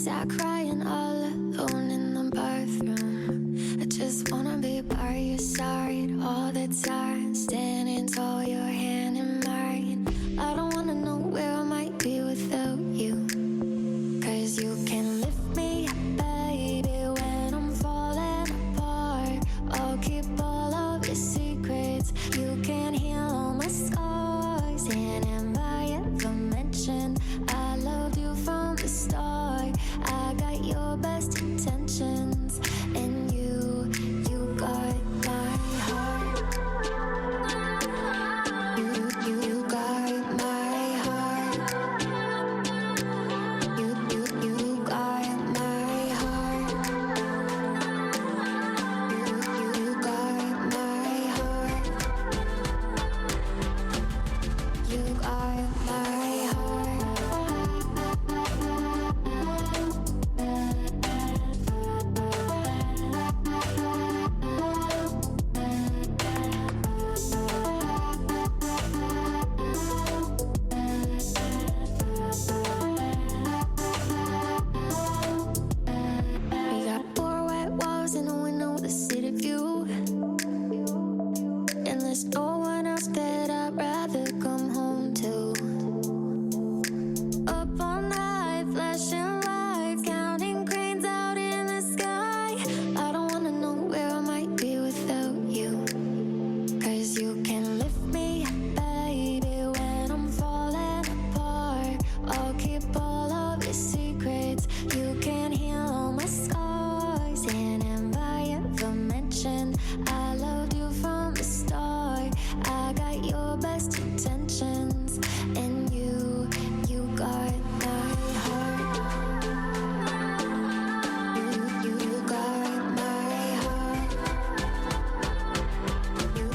Sat crying all alone in the bathroom. I just wanna be by your side all the time, standing tall, your hand in mine. I don't wanna know where I might be without you, 'cause you can lift me up, baby, when I'm falling apart. I'll keep all of your secrets. You can heal all my scars. And have I ever mentioned I loved you from the start? I got your best intentions, and you got my heart. You got my heart. You got my heart. You got my heart. You got my heart. We got four white walls and a window with a city view, and there's no one else that I'd rather come home to. Up all night, flashing lights, counting cranes out in the sky. I don't wanna know where I might be without you, 'cause you can lift me up, baby, when I'm falling apart. I'll keep all of your secrets. You can heal all my scars. And have I ever mentioned I loved you from the start? I got your best intentions, and you got my heart. You got my heart. You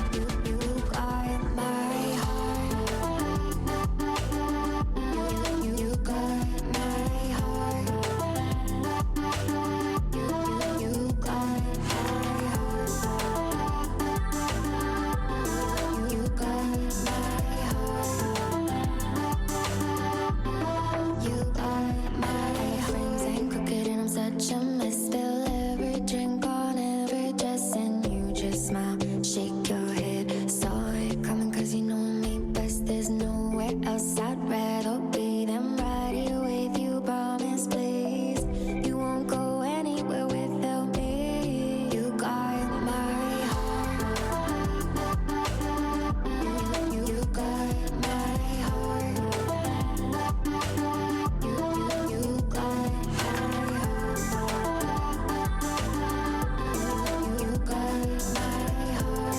got my heart. You got my heart. You got my heart. You got my heart. You got my friends ain't crooked and I'm such a mess. Spill every drink on every dress, and you just smile, shake your head. Saw it coming 'cause you know me best. There's nowhere else I'd rather be than right here with you. Promise, please, you won't go anywhere without me. You got my heart. You got my heart. You got my heart. You got my heart.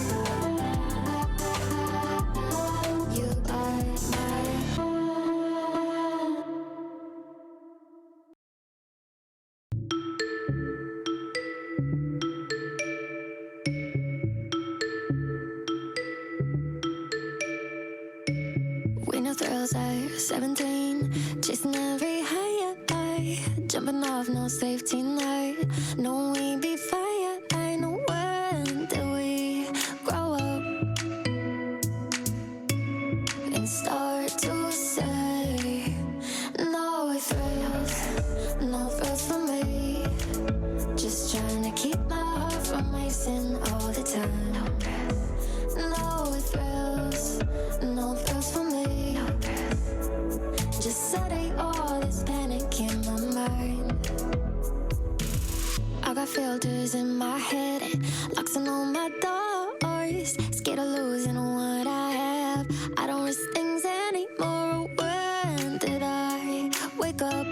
You got my heart. We know thrills at 17, chasing every high, jumping off, no safety net. No, we be fire. I know when did we grow up and start to say no thrills for me. Just trying to keep my heart from racing all the time. No thrills for me. Just setting all this panic in my mind. I got filters in my head and locks on all my doors. Scared of losing what I have. I don't risk things anymore. When did I wake up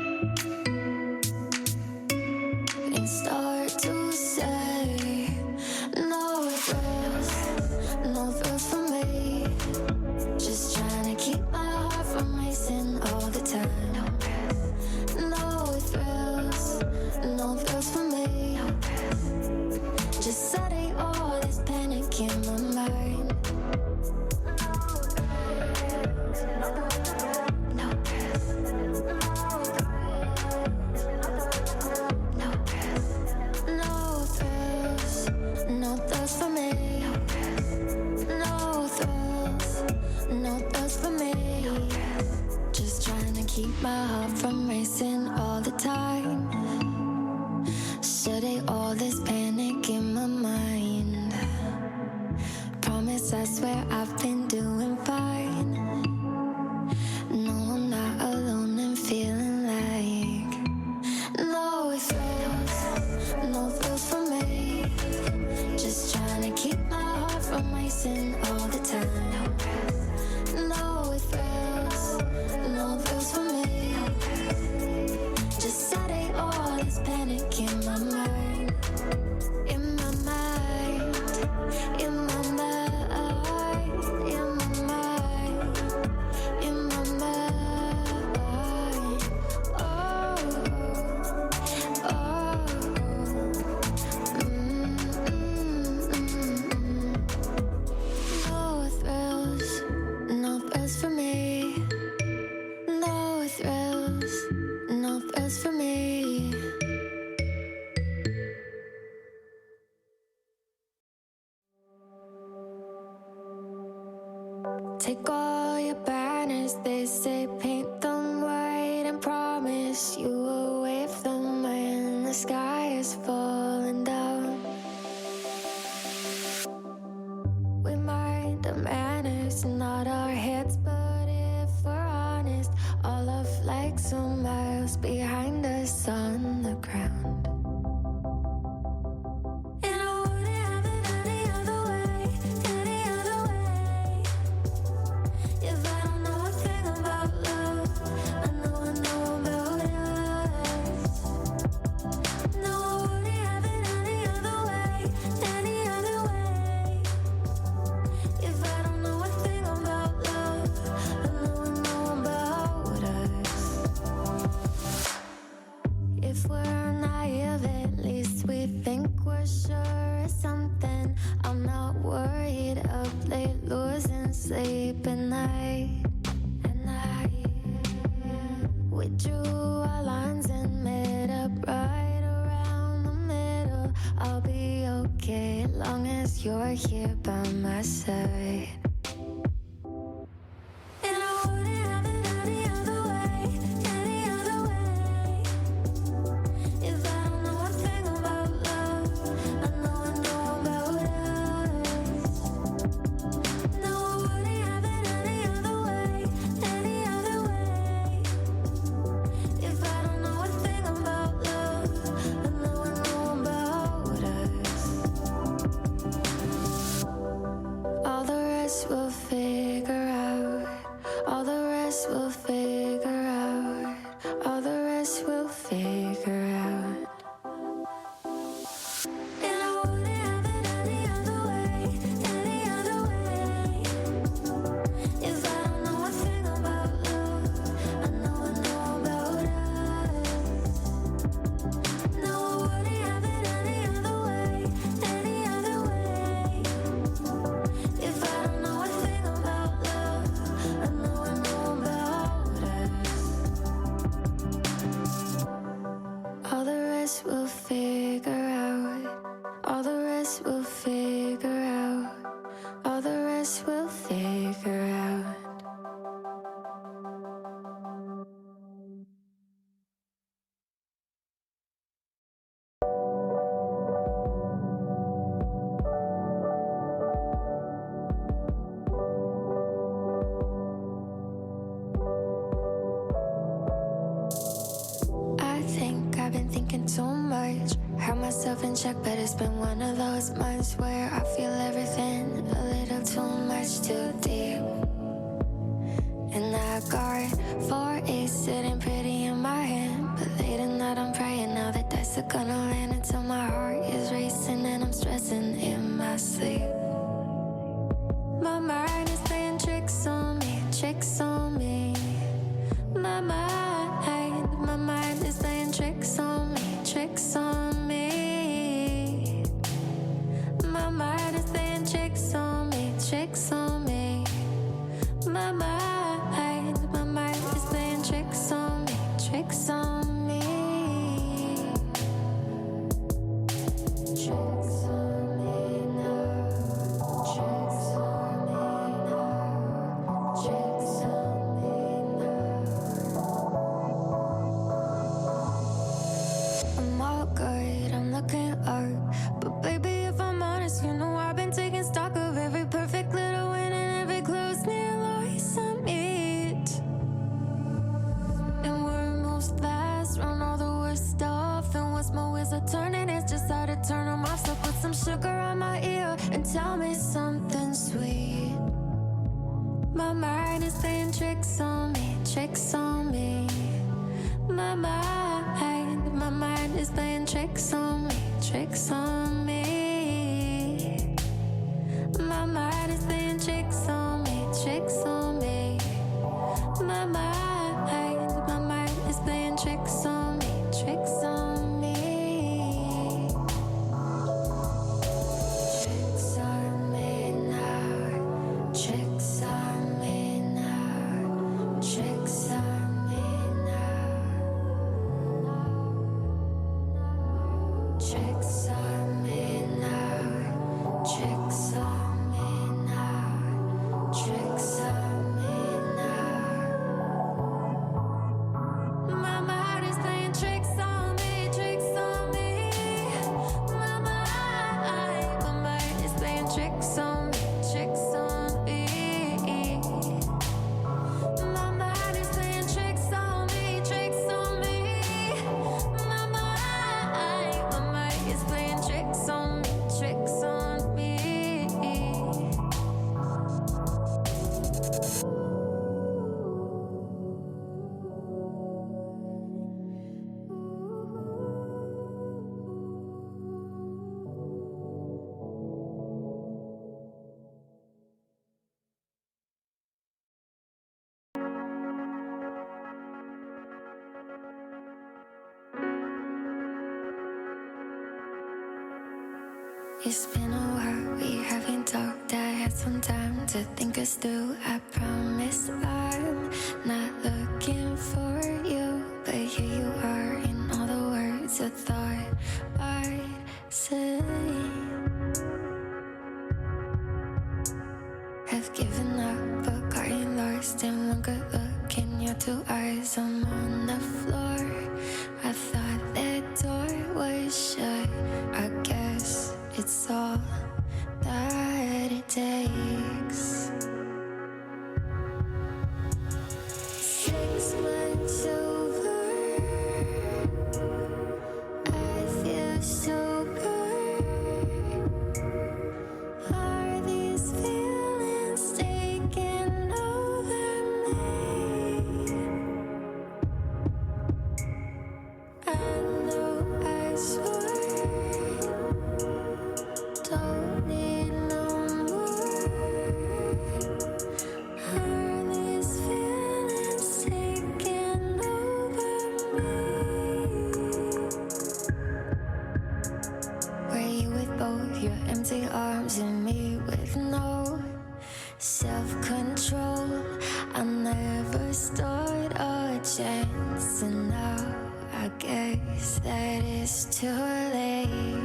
and start to say no thrills for me? Just trying to keep my heart from racing all the time. No thrills for me. Just setting all this panic in my mind. No thrills for me. No thrills for me. Just trying to keep my heart from racing all the time. all your banners. They say paint them white and promise you will wave them when the sky is falling down. We mind our manners, not our heads, but if we're honest, all our flags are miles behind us on the ground. And I wouldn't have it any other way, any other way. If I don't know a thing about love, I know about us. No, I wouldn't have it any other way, any other way. If I don't know a thing about love, I know about us. If we're naive, at least we think we're sure of something. I'm not worried up late, losing sleep at night. We drew our lines and met up right around the middle. I'll be okay as long as you're here by my side. And I wouldn't have it any other way, any other way. If I don't know a thing about love, I know about us. No, I wouldn't have it any other way, any other way. If I don't know a thing about love, I know about us. All the rest we'll figure out. All the rest we'll figure out. All the rest we'll figure out. And I wouldn't have it any other way, any other way. If I don't know a thing about love, I know about us. No, I wouldn't have it any other way, any other way. If I don't know a thing about love, I know about us. All the rest we'll figure out. All the rest we'll figure out. All the rest we'll figure out. I think I've been thinking too much. Hurt myself in check, but it's been one of those months where I feel everything a little too much, too deep. And I got 4 aces sitting pretty in my hand, but late at night I'm praying now the dice are gonna land until my heart is racing and I'm stressing in my sleep. My mind is playing tricks on me, tricks on me. My mind is playing tricks on me, tricks on me. My mind is playing tricks on me, tricks on me. My mind is playing tricks on me, tricks on me. Tricks on me now, tricks on me now, tricks on me now. I'm all good, I'm looking up. But baby, if I'm honest, you know I've been taking stock of every perfect little win and every close near loss I meet. And where it moves fast, run all the worst stuff. And once my wheels are turning, it's just how to turn them off. So put some sugar on my ear and tell me something sweet. My mind is playing tricks on me, tricks on me. My mind is playing tricks on me, tricks on me. My mind is playing tricks on me, tricks on me. My mind is playing tricks on me, tricks on me. Tricks on me now, tricks on me now, tricks on me now. Tricks on me now, tricks on me now, tricks on me It's been a while, we haven't talked. I had some time to think us through. I promise I'm not looking for you, but here you are in all the words I thought I'd say. Have given up, but gotten lost in one good look in your two eyes. I'm on the floor. I thought that door was shut. I guess it's all that it takes. 6 months over, I feel so good. Are these feelings taking over me? I know I swore don't need no more. Are these feelings taking over me? Were you with both your empty arms and me with no self-control? I never stood a chance, and now I guess that it's too late.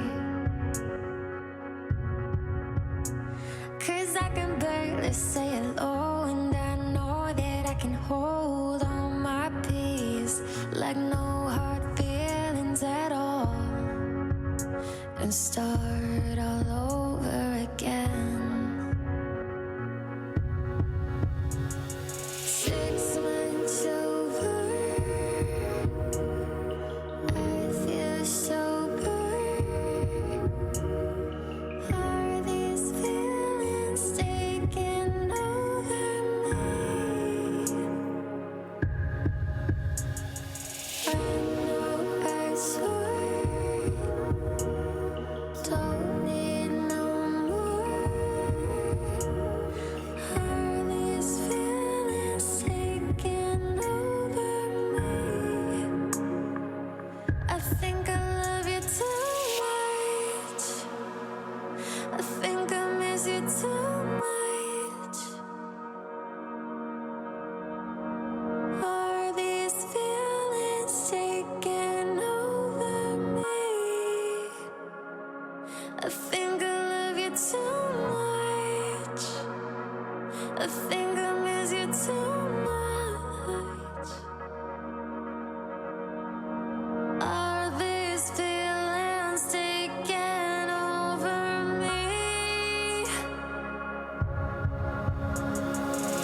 'Cause I can barely say hello, and I know that I can hold on my peace like no hard feelings at all, and start all over again. 6 months over, I feel so good. Are these feelings taking over me? I know I swore don't need no more. Are these feelings taking over me? I think I love you too much. I think I miss you too much. Are these feelings taking over me? I think I love you too much. I think I miss you too much. Are these feelings taking over me?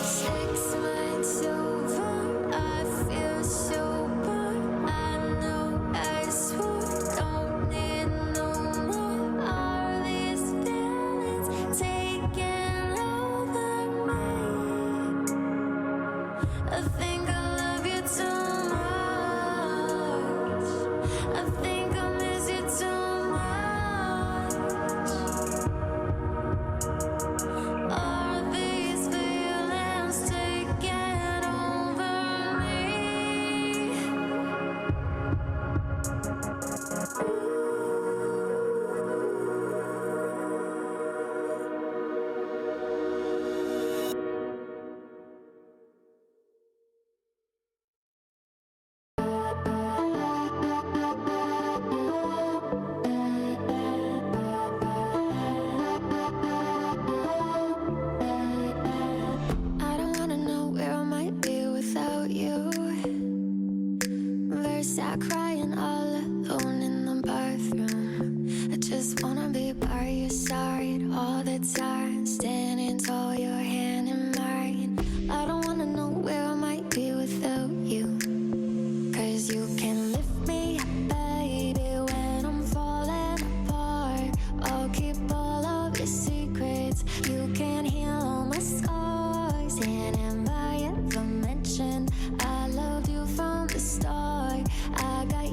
6 months over, I feel sober. I know I swore don't need no more. Are these feelings taking over me? I think I love you too much. I think I miss you too much. Are these feelings taking over me? I don't wanna know where I might be without you. Verse I crying all alone in the bathroom. I just wanna be by your side all the time, standing tall, your hand in mine. I don't wanna know where I might be without you. 'Cause you can lift me up, baby, when I'm falling apart. I'll keep all of your secrets. You can heal all my scars. And if I ever mention I loved you from the start, I got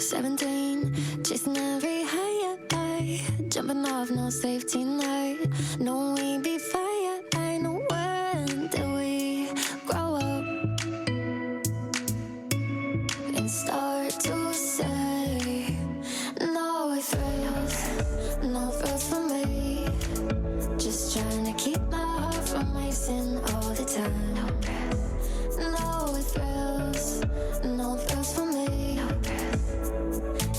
17, chasing every high, jumping off, no safety net. No, we be fire. I know when did we grow up and start to say no thrills for me. Just trying to keep my heart from racing all the time. No thrills for me.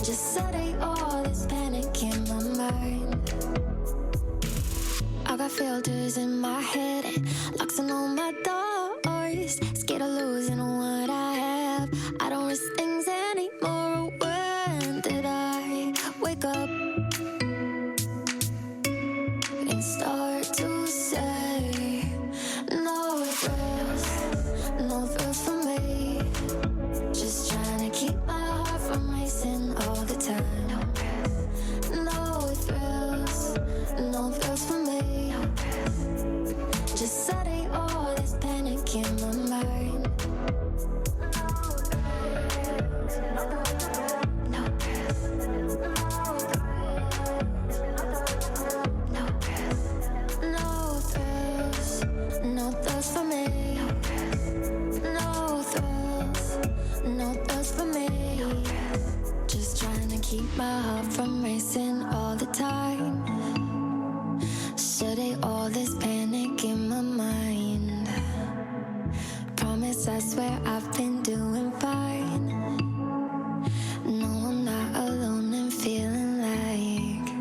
Just setting all this panic in my mind. I got filters in my head and locks on all my doors. Scared of losing what I have. I don't risk things anymore. When did I wake up and start to say no thrills for me. Just trying to keep my heart from racing all the time. No thrills for me. Just setting all this panic in my mind. No thrills for me. No thrills for me. Just trying to keep my heart from racing all the time. Shedding all this panic in my mind. Promise, I swear I've been doing fine. No, I'm not alone and feeling like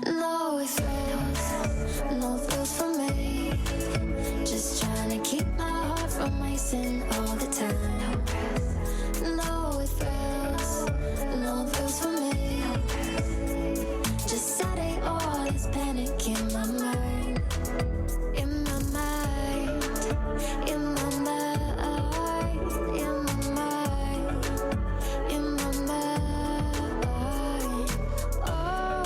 no thrills for me. Just trying to keep my heart from racing all the time. No thrills for me. Just setting all this panic in my mind. In my mind. In my mind. In my mind. In my mind. Oh.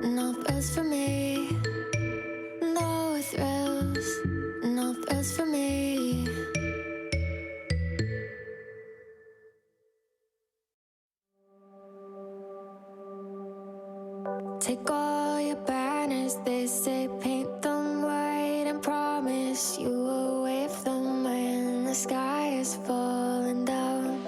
No thrills for me. No thrills for me. Take all your banners, they say paint them white and promise you will wave them when the sky is falling down.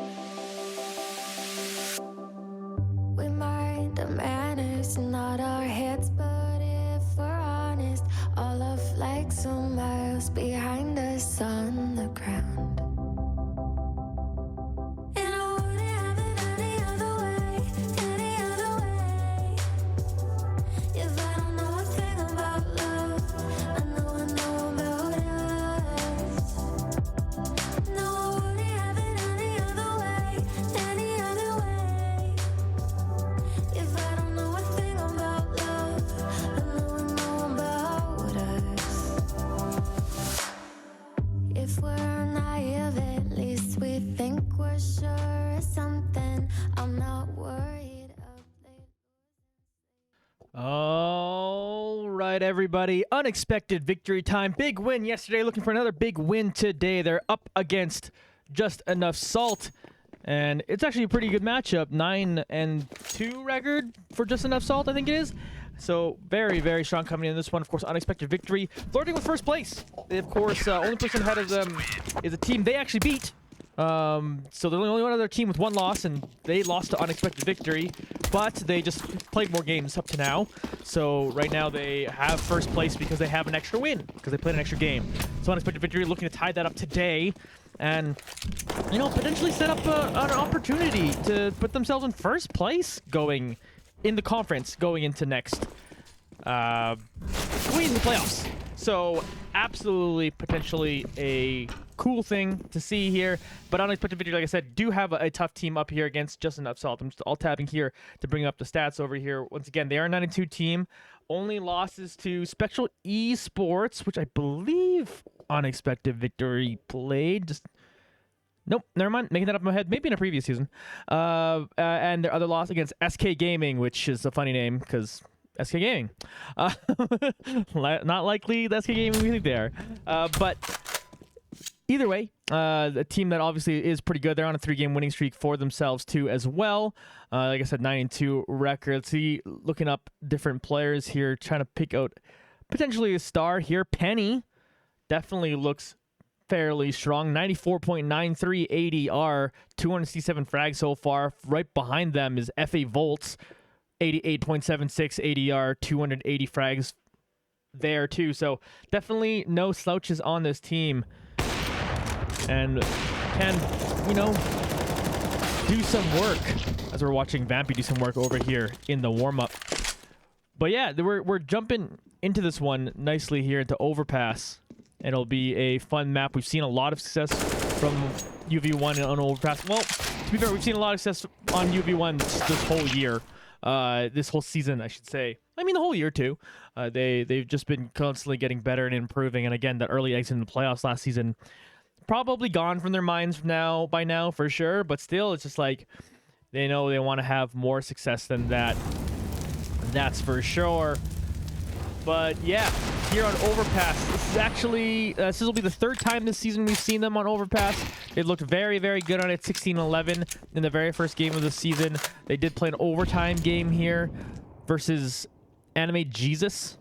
We mind our manners, not our heads, but if we're honest, all our flags are miles behind us on the ground. And I wouldn't have it any other way, if I don't know a thing about love. I know about us. No, I wouldn't have it any other way, if I don't know a thing about love. I know about us. If we're naive, at least we think we're sure of something. I'm not worried of later. All right, everybody. Unexpected victory time. Big win yesterday. Looking for another big win today. They're up against Just Enough Salt. And it's actually a pretty good matchup. 9-2 record for Just Enough Salt, I think it is. So very, very strong coming in this one. Of course, unexpected victory. Flirting with first place. They, of course, only person ahead of them is a team they actually beat. So there's only one other team with one loss, and they lost to unexpected victory. But they just played more games up to now. So right now they have first place because they have an extra win, because they played an extra game. So unexpected victory looking to tie that up today. And, you know, potentially set up an opportunity to put themselves in first place going in the conference, going into next going into the playoffs. So absolutely potentially a cool thing to see here. But unexpected victory, like I said, do have a tough team up here against Just Enough Salt. I'm just all tapping here to bring up the stats over here. Once again, they are a 9-2 team. Only losses to Spectral Esports, which I believe unexpected victory played. Just nope, never mind. Making that up in my head. Maybe in a previous season. And their other loss against SK Gaming, which is a funny name because SK Gaming. Not likely the SK Gaming we think they are. But either way, the team that obviously is pretty good. They're on a 3-game winning streak for themselves too as well. Like I said, 9-2 record. Let's see, looking up different players here, trying to pick out potentially a star here. Penny definitely looks fairly strong. 94.93 ADR, 267 frags so far. Right behind them is FA Volts, 88.76 ADR, 280 frags there too. So definitely no slouches on this team. And can, do some work as we're watching Vampy do some work over here in the warm-up. But yeah, we're jumping into this one nicely here into Overpass. It'll be a fun map. We've seen a lot of success from UV1 on Overpass. Well, to be fair, we've seen a lot of success on UV1 this whole year. This whole season, I should say. I mean, the whole year, too. They've just been constantly getting better and improving. And again, that early exit in the playoffs last season, probably gone from their minds by now, for sure. But still, it's just like, they know they want to have more success than that. That's for sure. But yeah, here on Overpass, this is actually, this will be the third time this season we've seen them on Overpass. They looked very, very good on it, 16-11 in the very first game of the season. They did play an overtime game here versus Anime Jesus.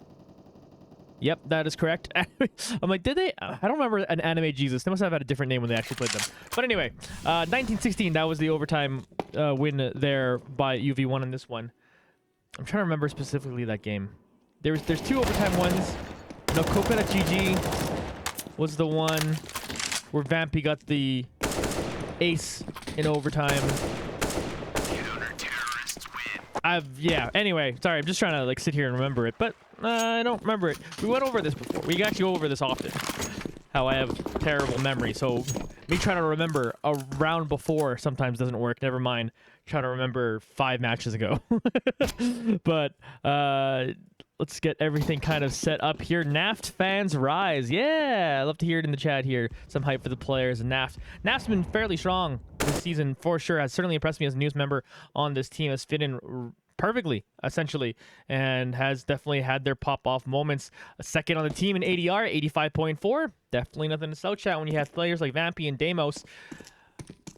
Yep, that is correct. I'm like, did they? I don't remember an Anime Jesus. They must have had a different name when they actually played them. But anyway, 19-16, that was the overtime win there by UV1 in this one. I'm trying to remember specifically that game. There's 2 overtime ones. No, Coconut GG was the one where Vampy got the ace in overtime. Yeah, anyway, sorry, I'm just trying to like sit here and remember it, but I don't remember it. We went over this before. We actually go over this often. How I have terrible memory, so me trying to remember a round before sometimes doesn't work. Never mind trying to remember 5 matches ago. But let's get everything kind of set up here. Naft fans rise. Yeah, I love to hear it in the chat here. Some hype for the players and Naft. Naft's been fairly strong this season for sure. Has certainly impressed me as a newest member on this team. Has fit in perfectly, essentially, and has definitely had their pop-off moments. A second on the team in ADR, 85.4. Definitely nothing to slouch at when you have players like Vampy and Deimos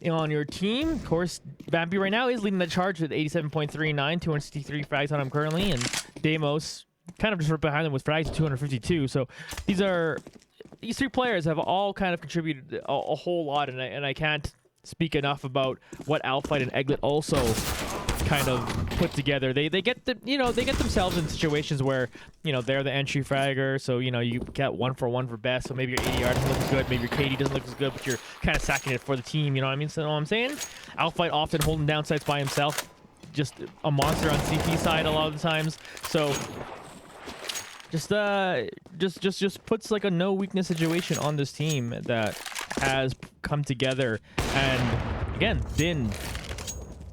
on your team. Of course, Vampy right now is leading the charge with 87.39, 263 frags on him currently, and Deimos kind of just right behind them with frags at 252. So these 3 players have all kind of contributed a whole lot, and I can't speak enough about what Alphight and Egglet also kind of put together. They get they get themselves in situations where they're the entry fragger, so you get 1-for-1 for best, so maybe your ADR doesn't look as good, maybe your KD doesn't look as good, but you're kind of sacking it for the team, you know what I mean? So, you know what I'm saying? Alphight often holding down sites by himself, just a monster on CP side a lot of the times, so just puts like a no weakness situation on this team that has come together and again been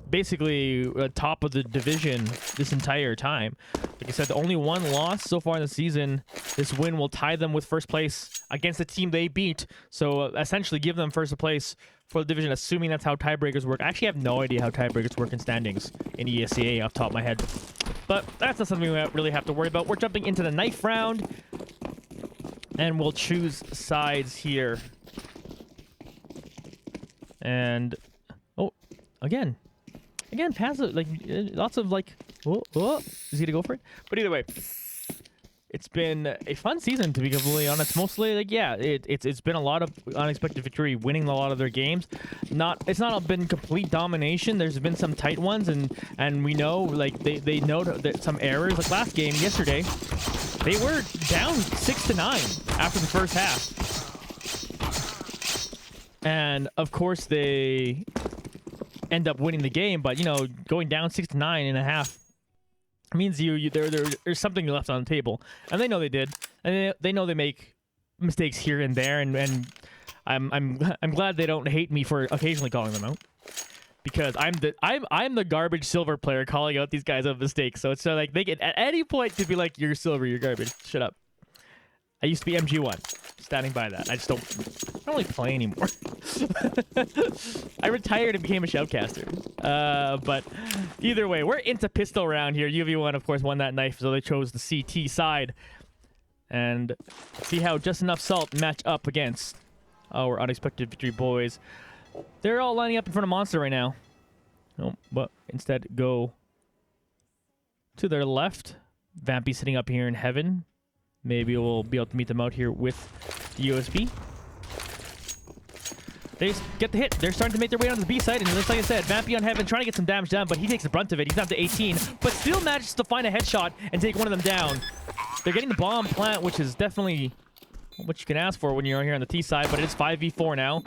basically top of the division this entire time. Like I said, the only one loss so far in the season. This win will tie them with first place against the team they beat. So essentially give them first place for the division, assuming that's how tiebreakers work. I actually have no idea how tiebreakers work in standings in ESCA off the top of my head. But that's not something we really have to worry about. We're jumping into the knife round. And we'll choose sides here. And, oh, again, passive, like, lots of, like, is he gonna go for it? But either way, it's been a fun season, to be completely honest. Mostly, like, yeah, it's been a lot of unexpected victory, winning a lot of their games. It's not been complete domination. There's been some tight ones, and we know, like, they know that some errors. Like last game, yesterday, they were down 6-9 after the first half. And, of course, they end up winning the game, but going down 6-9 in a half means there's something left on the table, and they know they did, and they know they make mistakes here and there, and I'm glad they don't hate me for occasionally calling them out, because I'm the garbage silver player calling out these guys of mistakes. So it's like they can at any point to be like, you're silver, you're garbage, shut up. I used to be MG1, standing by that. I don't really play anymore. I retired and became a shoutcaster. But either way, we're into pistol round here. UV1, of course, won that knife, so they chose the CT side. And see how Just Enough Salt match up against our Unexpected Victory boys. They're all lining up in front of Monster right now. Oh, but instead go to their left. Vampy sitting up here in heaven. Maybe we'll be able to meet them out here with the USB. They get the hit. They're starting to make their way onto the B side, and just like I said, Vampy on heaven trying to get some damage down, but he takes the brunt of it. He's down to 18, but still manages to find a headshot and take one of them down. They're getting the bomb plant, which is definitely what you can ask for when you're here on the T side, but it's 5v4 now.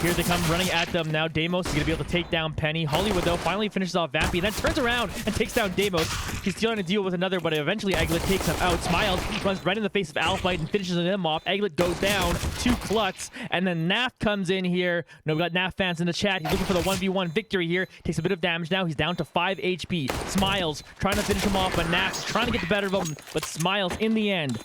Here they come running at them now. Deimos is going to be able to take down Penny. Hollywood, though, finally finishes off Vampy, and then turns around and takes down Deimos. He's still trying to deal with another, but eventually Eglet takes him out. Smiles, runs right in the face of Alphite and finishes him off. Eglet goes down to Klutz, and then Naf comes in here. No, we got Naf fans in the chat. He's looking for the 1v1 victory here. Takes a bit of damage now. He's down to 5 HP. Smiles trying to finish him off, but Naf's trying to get the better of him, but Smiles in the end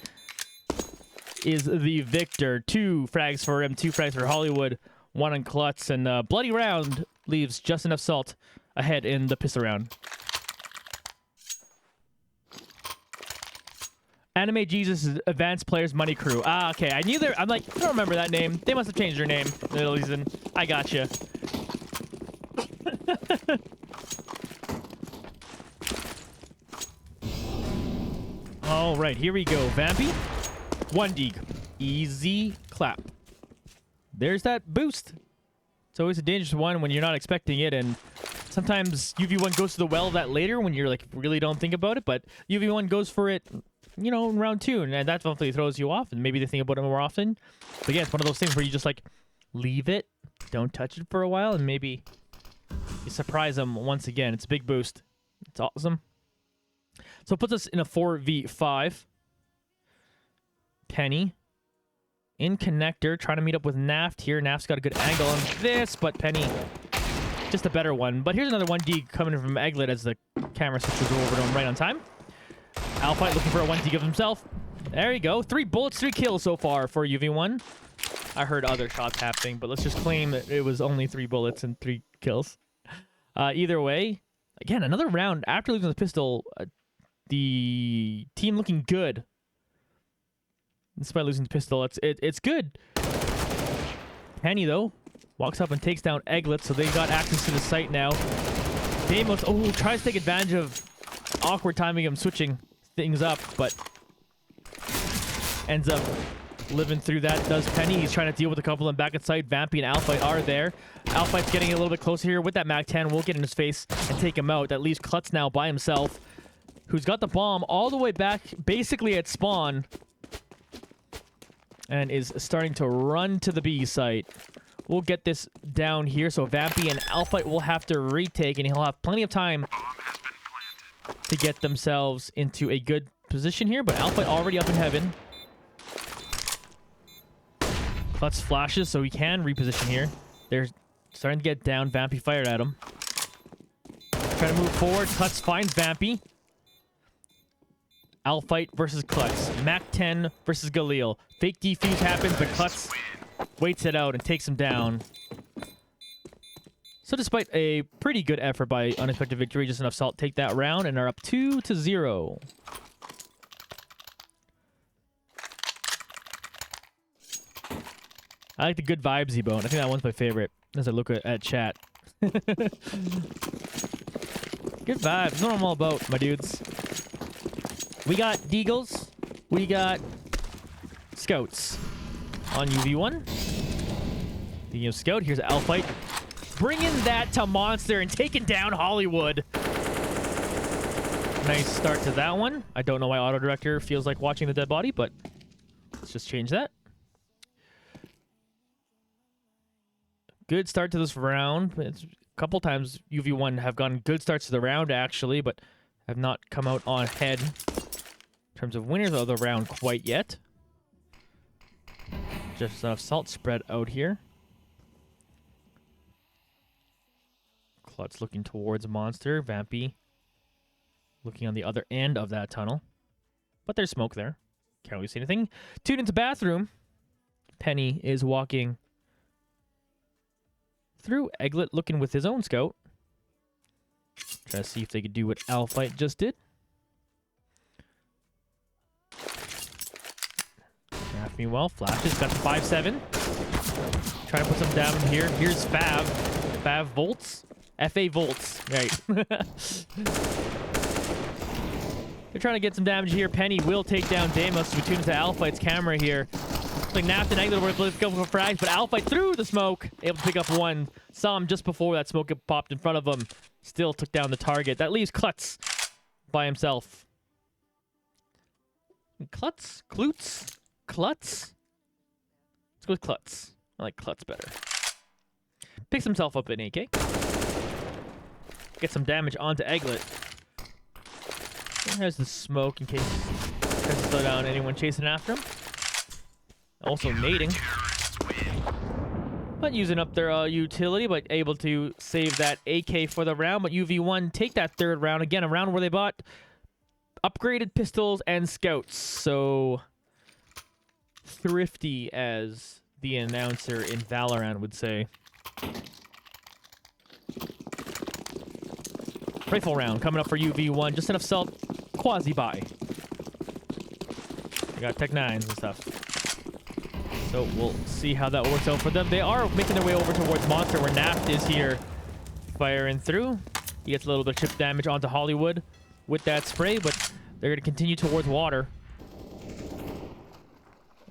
is the victor. 2 frags for him, 2 frags for Hollywood. 1 on Klutz, and bloody round leaves Just Enough Salt ahead in the pistol round. Anime Jesus is Advanced Players Money Crew. Ah, okay. I knew I'm like, I don't remember that name. They must have changed their name. I gotcha. All right, here we go. Vampy, 1 dig. Easy clap. There's that boost. It's always a dangerous one when you're not expecting it, and sometimes UV1 goes to the well of that later when you're like really don't think about it, but UV1 goes for it, you know, in round 2, and that definitely throws you off, and maybe they think about it more often. But yeah, it's one of those things where you just like leave it, don't touch it for a while, and maybe you surprise them once again. It's a big boost. It's awesome. So it puts us in a 4v5. Penny in connector, trying to meet up with Naft here. Naft's got a good angle on this, but Penny, just a better one. But here's another 1D coming in from Eglet as the camera switches over to him right on time. Alphite looking for a 1D of himself. There you go. 3 bullets, 3 kills so far for UV1. I heard other shots happening, but let's just claim that it was only 3 bullets and 3 kills. Either way, again, another round after losing the pistol, the team looking good. Despite losing the pistol, it's good. Penny, though, walks up and takes down Eglet, so they got access to the site now. Deimos, tries to take advantage of awkward timing him switching things up, but ends up living through that. Does Penny. He's trying to deal with a couple of them back inside. Vampy and Alphite are there. Alphite's getting a little bit closer here with that Mag-10. We'll get in his face and take him out. That leaves Klutz now by himself, who's got the bomb all the way back, basically at spawn, and is starting to run to the B site. We'll get this down here, so Vampy and Alphite will have to retake, and he'll have plenty of time to get themselves into a good position here, but Alphite already up in heaven. Klutz flashes, so he can reposition here. They're starting to get down. Vampy fired at him. Trying to move forward. Klutz finds Vampy. Alphite versus Klutz. Mac-10 versus Galil. Fake defuse happens, but Klutz waits it out and takes him down. So despite a pretty good effort by Unexpected Victory, Just Enough Salt take that round and are up 2-0. I like the good vibes bone. I think that one's my favorite as I look at chat. Good vibes. That's what I'm all about, my dudes. We got Deagles. We got Scouts on UV1. Speaking of Scout, here's Alphite. Bringing that to Monster and taking down Hollywood. Nice start to that one. I don't know why Auto Director feels like watching the dead body, but let's just change that. Good start to this round. It's a couple times UV1 have gotten good starts to the round, actually, but have not come out on head in terms of winners of the round quite yet. Just enough salt spread out here. Klutz looking towards Monster. Vampy looking on the other end of that tunnel. But there's smoke there. Can't really see anything. Tuned into bathroom. Penny is walking through. Eglet looking with his own scout. Try to see if they could do what Alphite just did. Meanwhile, Flash has got the 5-7. Trying to put some down here. Here's Fav. Fav Volts. FA Volts. Right. They're trying to get some damage here. Penny will take down Deimos. We tune into Alphite's camera here. Like Naft and Eglet were able to go for frags, but Alphite through the smoke, able to pick up one. Saw him just before that smoke had popped in front of him. Still took down the target. That leaves Klutz by himself. Klutz? Klutz? Klutz? Let's go with Klutz. I like Klutz better. Picks himself up an AK. Get some damage onto Eglet. There's the smoke in case he tries to slow down anyone chasing after him. Also nading. But using up their utility, but able to save that AK for the round. But UV1 take that third round. Again, a round where they bought upgraded pistols and scouts. So thrifty, as the announcer in Valorant would say. Rifle round coming up for UV1. Just enough salt. Quasi-buy. We got Tech 9s and stuff. So we'll see how that works out for them. They are making their way over towards Monster, where Naft is here. Firing through. He gets a little bit of chip damage onto Hollywood with that spray, but they're going to continue towards water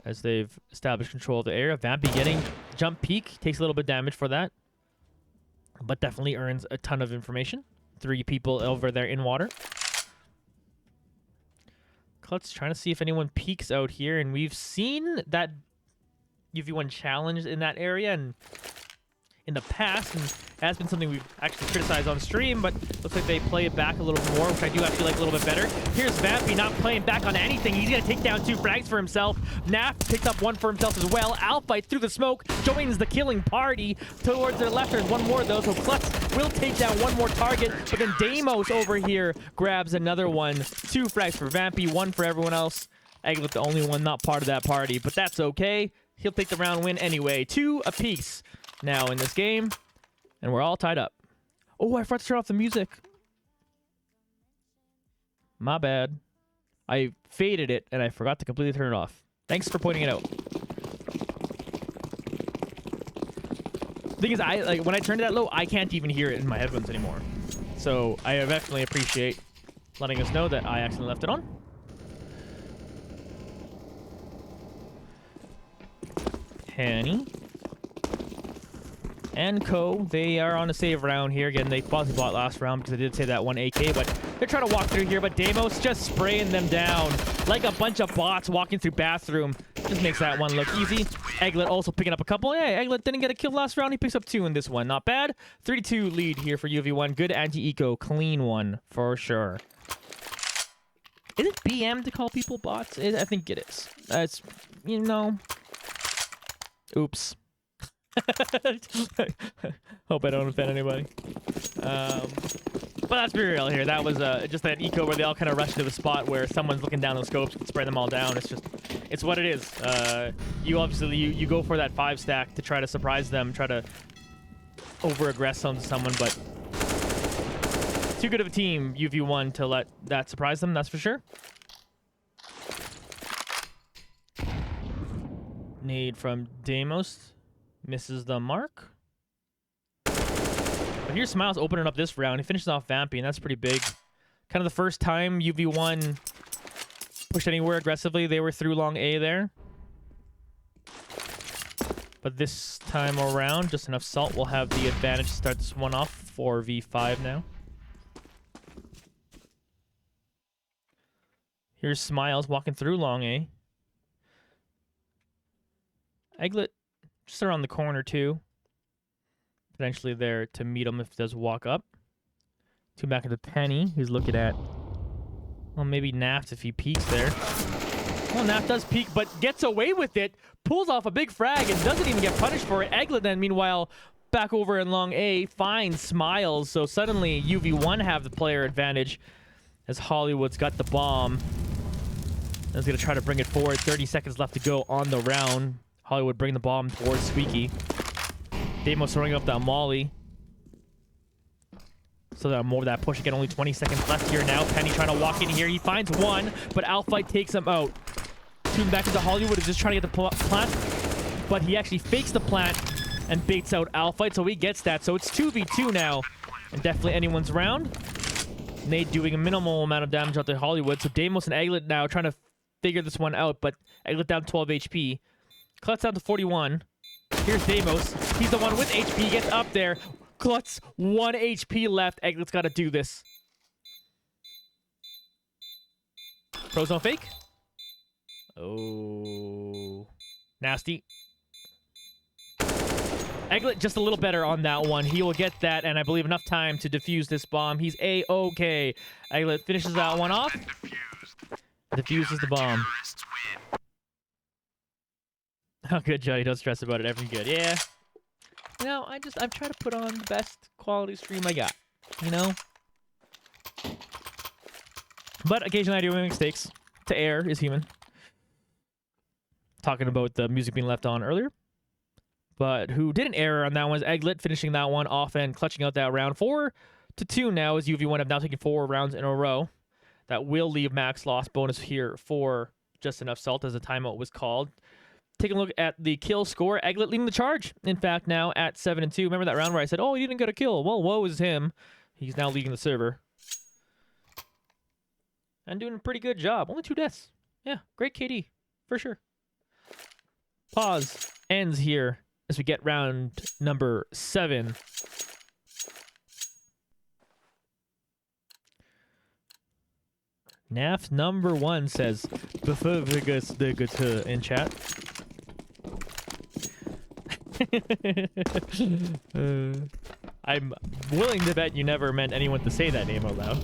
as they've established control of the area. Vampy getting jump peak. Takes a little bit of damage for that, but definitely earns a ton of information. 3 people over there in water. Klutz trying to see if anyone peeks out here, and we've seen that UV1 challenge in that area and in the past, and has been something we've actually criticized on stream, but looks like they play it back a little more, which I do actually like a little bit better. Here's Vampy not playing back on anything. He's going to take down 2 frags for himself. Naft picked up 1 for himself as well. Alphite through the smoke joins the killing party. Towards their left, there's 1 more though, so Klutz will take down 1 more target, but then Deimos over here grabs another one. 2 frags for Vampy, 1 for everyone else. Eglet the only one not part of that party, but that's okay. He'll take the round win anyway. 2 apiece now in this game, and we're all tied up. Oh, I forgot to turn off the music. My bad. I faded it, and I forgot to completely turn it off. Thanks for pointing it out. The thing is, when I turned it that low, I can't even hear it in my headphones anymore. So I definitely appreciate letting us know that I accidentally left it on. Penny and Co. They are on a save round here. Again, they possibly bought last round because I did say that 1 AK, but they're trying to walk through here. But Deimos just spraying them down like a bunch of bots walking through bathroom. Just makes that one look easy. Eglet also picking up a couple. Hey, Eglet didn't get a kill last round. He picks up 2 in this one. Not bad. 3-2 lead here for UV1. Good anti-eco. Clean one for sure. Is it BM to call people bots? I think it is. It's, you know... Oops. Hope I don't offend anybody. But let's be real here. That was just that eco where they all kind of rush to the spot where someone's looking down the scopes and spray them all down. It's what it is. You obviously you go for that 5 stack to try to surprise them, try to over-aggress on someone, but too good of a team, UV1, to let that surprise them, that's for sure. Nade from Deimos. Misses the mark. But here's Smiles opening up this round. He finishes off Vampy, and that's pretty big. Kind of the first time UV1 pushed anywhere aggressively. They were through long A there. But this time around, just enough salt will have the advantage to start this one off. 4v5 now. Here's Smiles walking through long A. Eglet just around the corner too. Potentially there to meet him if he does walk up. 2 back into Penny, who's looking at, well, maybe Naft if he peeks there. Well, Naft does peek, but gets away with it. Pulls off a big frag and doesn't even get punished for it. Eglet then, meanwhile, back over in long A, finds Smiles. So suddenly UV1 have the player advantage as Hollywood's got the bomb. And is going to try to bring it forward. 30 seconds left to go on the round. Hollywood bring the bomb towards Squeaky. Deimos throwing up that molly. So that more of that push again. Only 20 seconds left here now. Penny trying to walk in here. He finds one, but Alphite takes him out. Tune back into Hollywood is just trying to get the plant, but he actually fakes the plant and baits out Alphite, so he gets that. So it's 2v2 now, and definitely anyone's round. Nate doing a minimal amount of damage out to Hollywood. So Deimos and Aglet now trying to figure this one out, but Aglet down 12 HP. Klutz down to 41. Here's Deimos. He's the one with HP. Gets up there. Klutz, 1 HP left. Aglet's got to do this. Prozone fake. Oh. Nasty. Aglet just a little better on that one. He will get that, and I believe enough time to defuse this bomb. He's A-okay. Aglet finishes that one off. Defuses the bomb. Oh, good, Johnny. Don't stress about it. Everything good. Yeah. You know, I'm trying to put on the best quality stream I got. You know? But occasionally I do make mistakes. To err is human. Talking about the music being left on earlier. But who didn't err on that one was Aglet, finishing that one off and clutching out that round. 4-2 now as UV1 have now taken 4 rounds in a row. That will leave max loss bonus here for Just Enough Salt as a timeout was called. Taking a look at the kill score. Aglet leading the charge, in fact, now at 7-2. Remember that round where I said, oh, he didn't get a kill. Well, woe is him. He's now leading the server. And doing a pretty good job. Only 2 deaths. Yeah, great KD, for sure. Pause ends here as we get round number 7. NAF number 1 says, in chat. I'm willing to bet you never meant anyone to say that name out loud.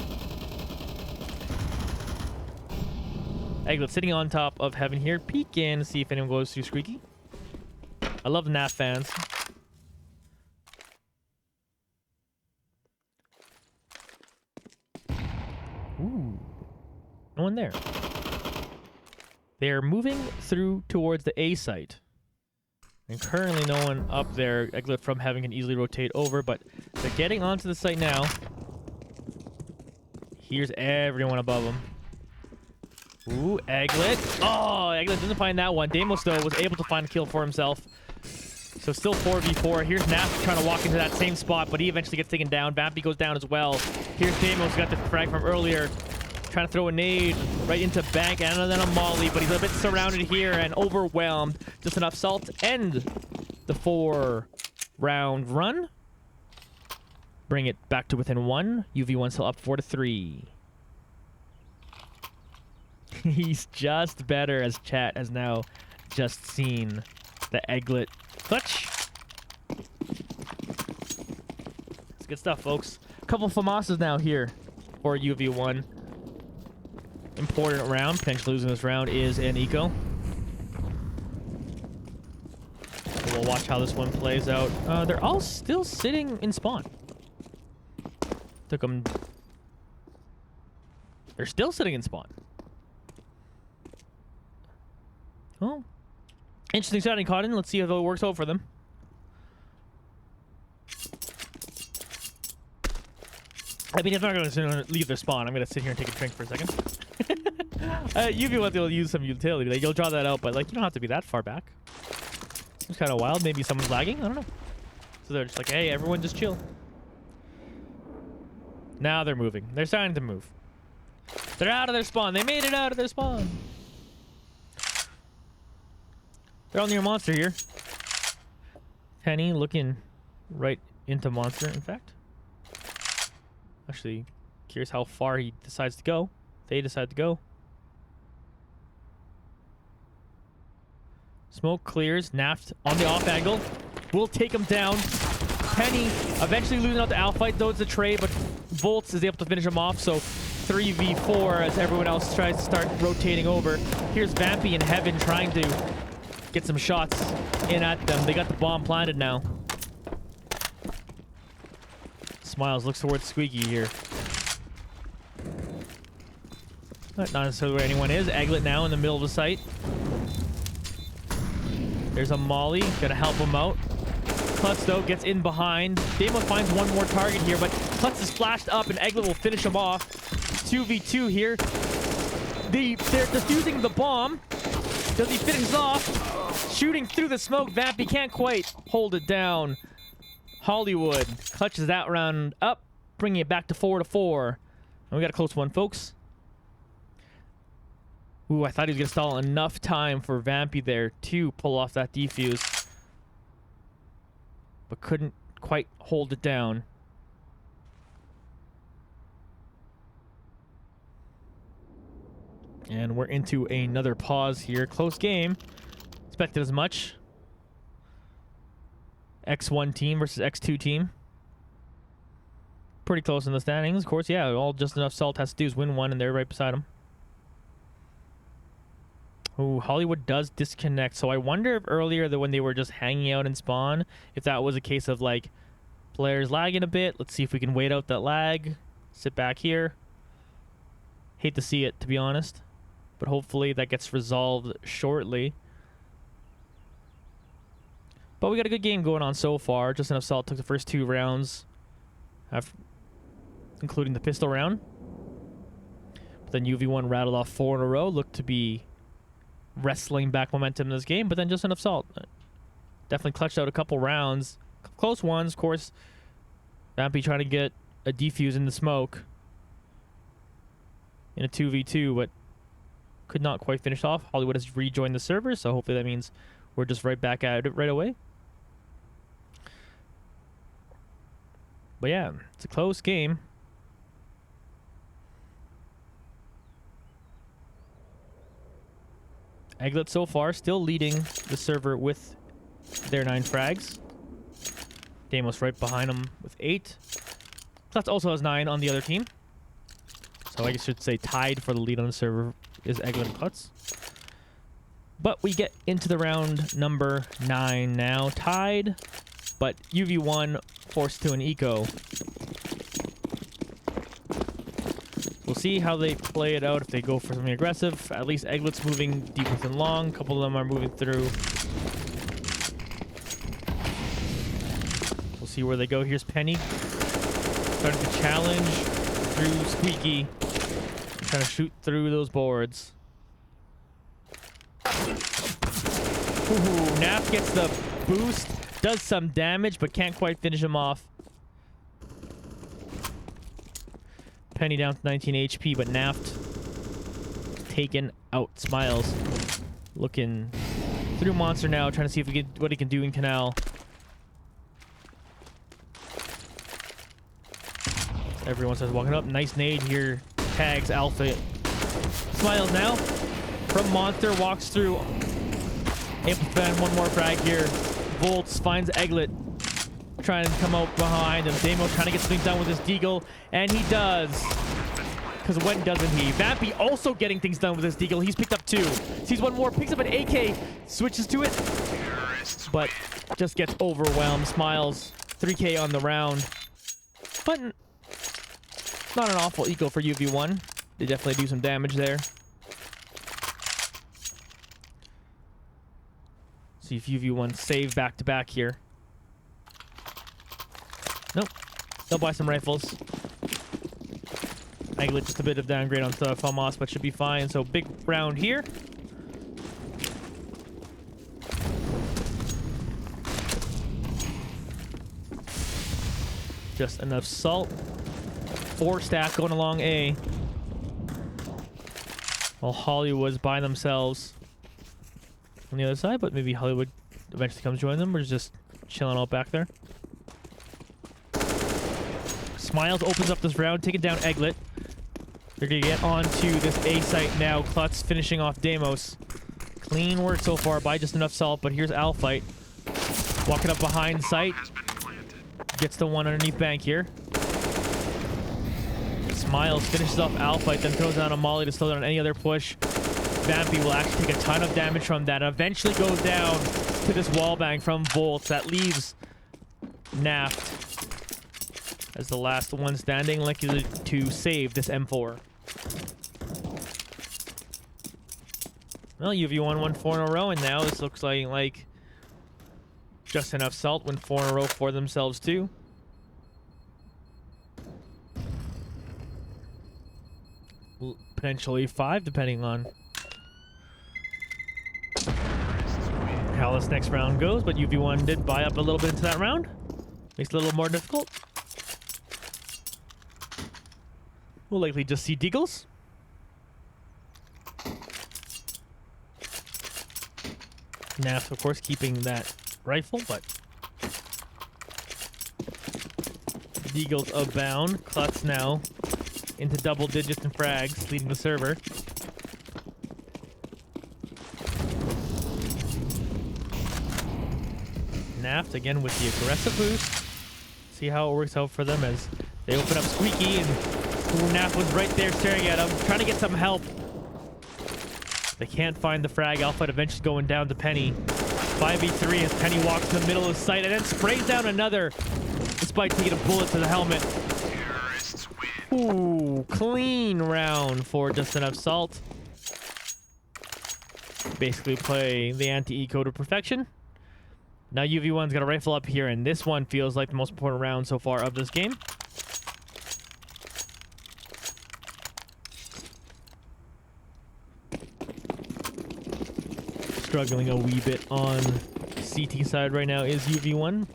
Aglet sitting on top of heaven here. Peek in, see if anyone goes too squeaky. I love the NAF fans. Ooh. No one there. They're moving through towards the A site. And currently no one up there. Aglet from heaven can easily rotate over, but they're getting onto the site now. Here's everyone above them. Ooh, Aglet. Oh, Aglet doesn't find that one. Deimos, though, was able to find a kill for himself. So still 4v4. Here's Naf trying to walk into that same spot, but he eventually gets taken down. Vampy goes down as well. Here's Deimos, got the frag from earlier. Trying to throw a nade right into Bank and then a molly, but he's a bit surrounded here and overwhelmed. Just Enough Salt to end the 4-round run. Bring it back to within 1. UV1 still up 4-3. He's just better, as chat has now just seen the Aglet clutch. It's good stuff, folks. A couple of FAMASas now here for UV1. Important round. Potentially losing this round is an eco. We'll watch how this one plays out. They're all still sitting in spawn. Took them. They're still sitting in spawn. Oh. Interesting starting caught in. Let's see how it works out for them. I mean, if I'm not going to leave their spawn, I'm going to sit here and take a drink for a second. UV1 will use some utility. Like, you'll draw that out, but like, you don't have to be that far back. It's kind of wild. Maybe someone's lagging. I don't know. So they're just like, hey, everyone just chill. Now they're moving. They're starting to move. They're out of their spawn. They made it out of their spawn. They're all near monster here. Penny looking right into monster, in fact. Actually, curious how far he decides to go. They decide to go. Smoke clears. Naft on the off angle. Will take him down. Penny eventually losing out to Alphite, though it's a trade, but Volts is able to finish him off. So 3v4 as everyone else tries to start rotating over. Here's Vampy in heaven trying to get some shots in at them. They got the bomb planted now. Smiles looks towards Squeaky here. Not necessarily where anyone is. Aglet now in the middle of the site. There's a molly. Gonna help him out. Klutz, though, gets in behind. Damo finds one more target here, but Klutz is flashed up, and Eglet will finish him off. 2v2 here. They're defusing the bomb. Does he finish it off? Shooting through the smoke. Vampy can't quite hold it down. Hollywood clutches that round up, bringing it back to 4-4. And we got a close one, folks. Ooh, I thought he was going to stall enough time for Vampy there to pull off that defuse. But couldn't quite hold it down. And we're into another pause here. Close game. Expected as much. X1 team versus X2 team. Pretty close in the standings. Of course, yeah, all just enough Salt has to do is win one, and they're right beside him. Ooh, Hollywood does disconnect. So I wonder if earlier that when they were just hanging out in spawn, if that was a case of like players lagging a bit. Let's see if we can wait out that lag. Sit back here. Hate to see it, to be honest. But hopefully that gets resolved shortly. But we got a good game going on so far. Just enough Salt took the first 2 rounds, including the pistol round. But then UV1 rattled off 4 in a row. Looked to be wrestling back momentum in this game, but then just enough Salt. Definitely clutched out a couple rounds. Close ones, of course. Vampy trying to get a defuse in the smoke in a 2v2, but could not quite finish off. Hollywood has rejoined the server, so hopefully that means we're just right back at it right away. But yeah, it's a close game. Eglet so far still leading the server with their 9 frags. Damos right behind him with 8. Klutz also has 9 on the other team. So I should say tied for the lead on the server is Eglet and Klutz. But we get into the round number 9 now. Tied, but UV1 forced to an eco. We'll see how they play it out if they go for something aggressive. At least Eglet's moving deep within long. A couple of them are moving through. We'll see where they go. Here's Penny. Starting to challenge through Squeaky. Trying to shoot through those boards. Ooh, Naft gets the boost. Does some damage, but can't quite finish him off. Penny down to 19 HP, but Naft taken out. Smiles looking through Monster now, trying to see if we what he can do in Canal. Everyone starts walking up. Nice nade here. Tags Alpha. Smiles now from Monster, walks through. Able to find one more frag here. Volts finds Eglet. Trying to come out behind him. Damo trying to get things done with his deagle, and he does. Because when doesn't he? Vampy also getting things done with his deagle. He's picked up 2. Sees one more, picks up an AK, switches to it, but just gets overwhelmed. Smiles, 3K on the round. But not an awful eco for UV1. They definitely do some damage there. See if UV1 save back-to-back here. Nope. They'll buy some rifles. Eglet just a bit of downgrade on FAMAS, but should be fine. So big round here. Just enough Salt. 4 stack going along A. While Hollywood's by themselves on the other side, but maybe Hollywood eventually comes join them, or is just chilling out back there. Smiles opens up this round, taking down Eglet. They're going to get onto this A site now. Klutz finishing off Damos. Clean work so far by just enough Salt, but here's Alphite. Walking up behind site. Gets the one underneath bank here. Smiles finishes off Alphite, then throws down a molly to slow down any other push. Vampy will actually take a ton of damage from that. Eventually goes down to this wallbang from Volts. That leaves Naft as the last one standing, likely to save this M4. Well, UV1 won 4 in a row, and now this looks like Just enough salt, win 4 in a row for themselves too. Potentially 5, depending on how this next round goes. But UV1 did buy up a little bit into that round. Makes it a little more difficult. We'll likely just see deagles. Naf, of course, keeping that rifle, but deagles abound. Klutz now into double digits and frags, leading the server. Naft again with the aggressive boost. See how it works out for them as they open up Squeaky, and Naft was right there staring at him, trying to get some help. They can't find the frag. Alpha eventually going down to Penny. 5v3 as Penny walks in the middle of the site and then sprays down another despite taking a bullet to the helmet. Ooh, clean round for Just Enough Salt. Basically play the anti-eco to perfection. Now UV1's got a rifle up here, and this one feels like the most important round so far of this game. Struggling a wee bit on CT side right now is UV1.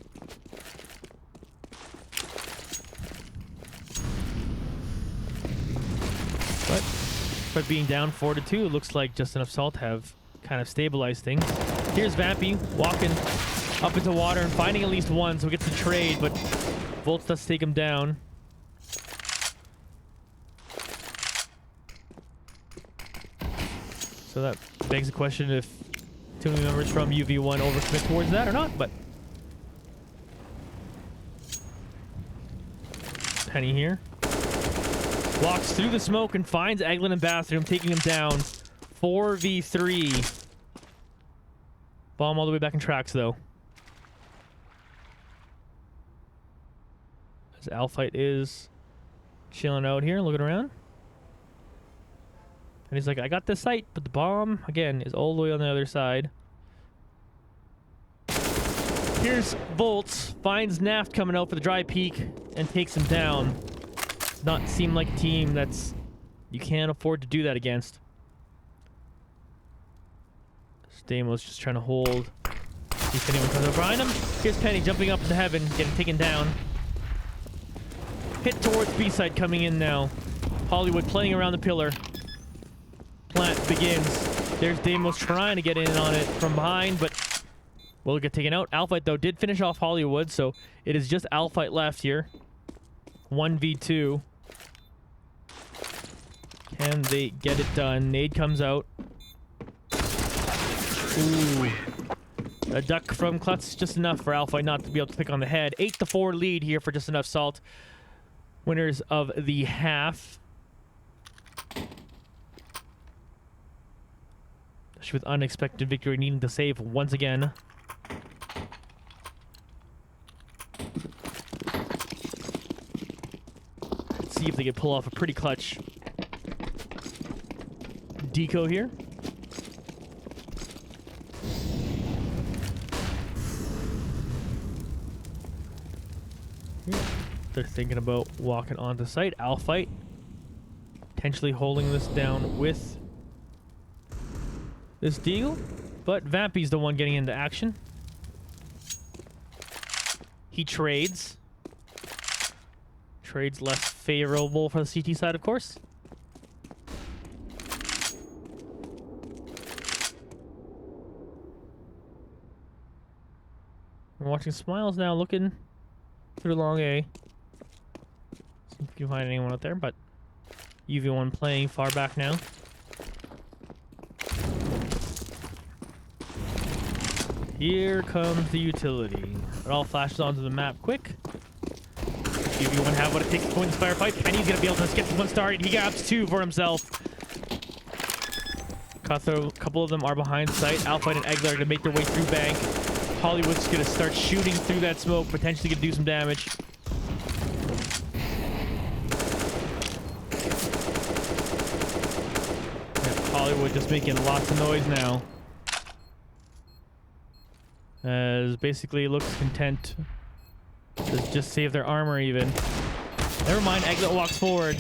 But being down 4-2, it looks like Just Enough Salt have kind of stabilized things. Here's Vampy walking up into water and finding at least one, so he gets the trade, but Volts does take him down. So that begs the question if team members from UV1 overcommit towards that or not, but Penny here walks through the smoke and finds Eglin in bathroom, taking him down. 4v3. Bomb all the way back in tracks, though. As Alphite is chilling out here, looking around. And he's like, I got this site, but the bomb, again, is all the way on the other side. Here's Volts, finds Naft coming out for the dry peek, and takes him down. Does not seem like a team that's... you can't afford to do that against. Stamos just trying to hold. See if anyone comes up behind him. Here's Penny jumping up into heaven, getting taken down. Hit towards B-side coming in now. Hollywood playing around the pillar. Plant begins. There's Deimos trying to get in on it from behind, but will get taken out. Alphite, though, did finish off Hollywood, so it is just Alphite left here. 1v2. Can they get it done? Nade comes out. Ooh. A duck from Klutz just enough for Alphite not to be able to pick on the head. 8-4 lead here for Just Enough Salt. Winners of the half. With unexpected victory needing to save once again. Let's see if they can pull off a pretty clutch deco here. They're thinking about walking onto site. Alphite potentially holding this down with this deal, but Vampy's the one getting into action. He trades. Trades less favorable for the CT side, of course. We're watching Smiles now, looking through long A. See if you can find anyone out there, but UV1 playing far back now. Here comes the utility. It all flashes onto the map quick. UV1 have what it takes to win this firefight. Penny's gonna be able to get this one started. He grabs 2 for himself. A couple of them are behind site. Alphite and Egler are gonna make their way through bank. Hollywood's gonna start shooting through that smoke, potentially gonna do some damage. Yeah, Hollywood just making lots of noise now. As basically looks content to just save their armor even. Never mind, Egglet walks forward.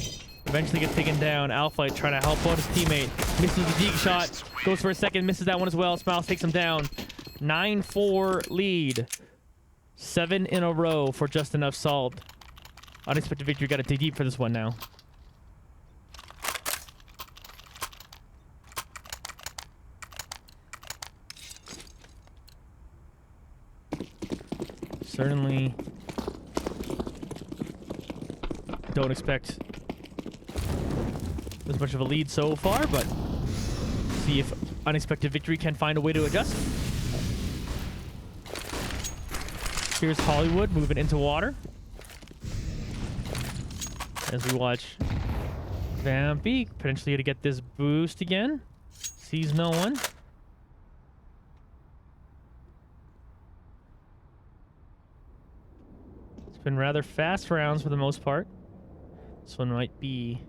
Eventually gets taken down. Alpha trying to help out his teammate. Misses the deep shot. Goes for a second, misses that one as well. Smiles takes him down. 9-4 lead. 7 in a row for Just Enough Salt. Unexpected victory. Got to dig deep for this one now. Certainly don't expect as much of a lead so far, but see if Unexpected Victory can find a way to adjust. Here's Hollywood moving into water. As we watch Vampy potentially to get this boost again. Sees no one. It's been rather fast rounds for the most part. This one might be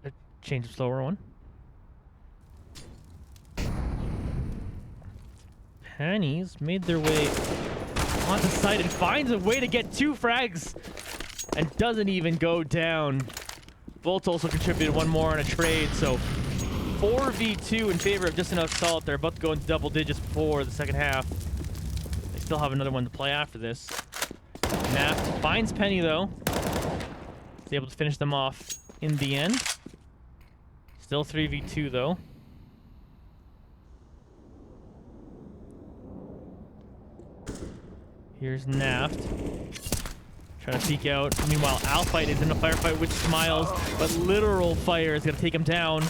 a change of slower one. Pennies made their way onto site and finds a way to get 2 frags and doesn't even go down. Volt also contributed one more on a trade, so 4v2 in favor of Just Enough Salt. They're about to go into double digits before the second half. They still have another one to play after this. Naft finds Penny though. Is able to finish them off in the end. Still 3v2 though. Here's Naft. Trying to peek out. Meanwhile, Alfight is in a firefight with Smiles, but literal fire is going to take him down.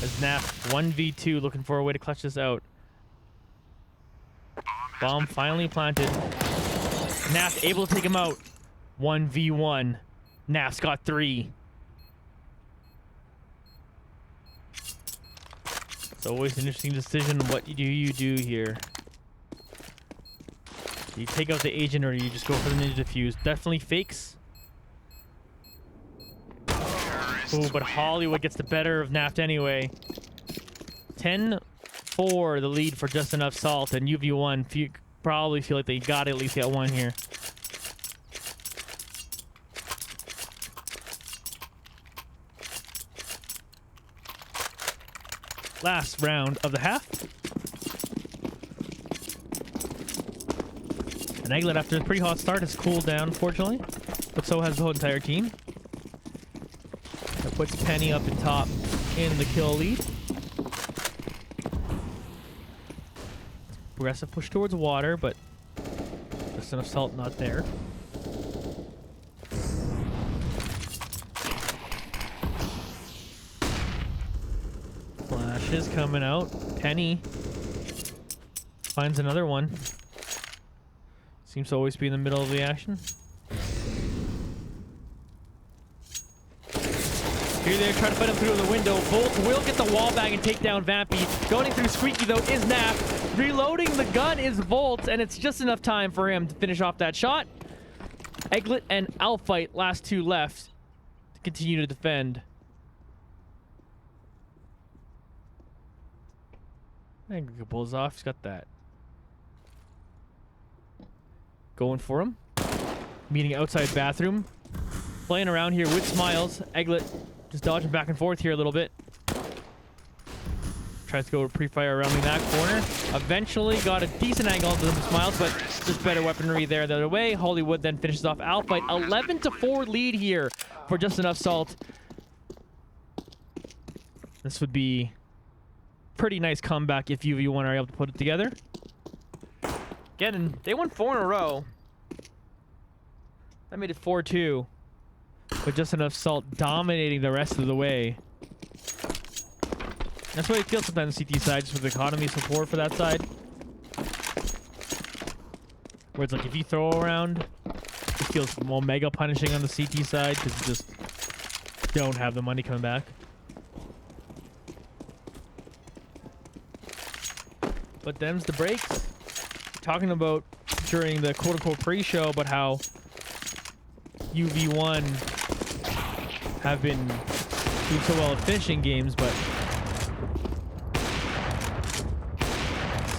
As Naft 1v2 looking for a way to clutch this out. Bomb finally planted. Naft able to take him out. 1v1. Naft's got 3. It's always an interesting decision. What do you do here? Do you take out the agent or do you just go for the ninja defuse? Definitely fakes. Oh, but Hollywood gets the better of Naft anyway. 10-4 the lead for Just Enough Salt, and UV1 probably feel like they got to at least get one here. Last round of the half. And Egglet, after a pretty hot start, has cooled down, unfortunately. But so has the whole entire team. That puts Penny up in top in the kill lead. Progressive push towards water, but Just Enough Salt not there. Flashes coming out. Penny finds another one. Seems to always be in the middle of the action. Here they're trying to fight him through the window. Volt will get the wall bag and take down Vampy. Going through Squeaky though is Naft. Reloading the gun is Volt, and it's just enough time for him to finish off that shot. Egglet and Alfight, last 2 left, to continue to defend. I think we can pull this off. He's got that. Going for him. Meeting outside bathroom. Playing around here with Smiles. Egglet just dodging back and forth here a little bit. Tries to go pre-fire around that corner. Eventually got a decent angle onto the Smiles, but just better weaponry there the other way. Hollywood then finishes off Alfight. 11-4 lead here for Just Enough Salt. This would be pretty nice comeback if UV1 are able to put it together. Again, they won 4 in a row. That made it 4-2. But Just Enough Salt dominating the rest of the way. That's what it feels sometimes on the CT side, just with the economy support for that side. Where it's like if you throw around, it feels more mega punishing on the CT side because you just don't have the money coming back. But them's the breaks. Talking about during the quote-unquote pre-show about how UV1 have been doing so well at finishing games, but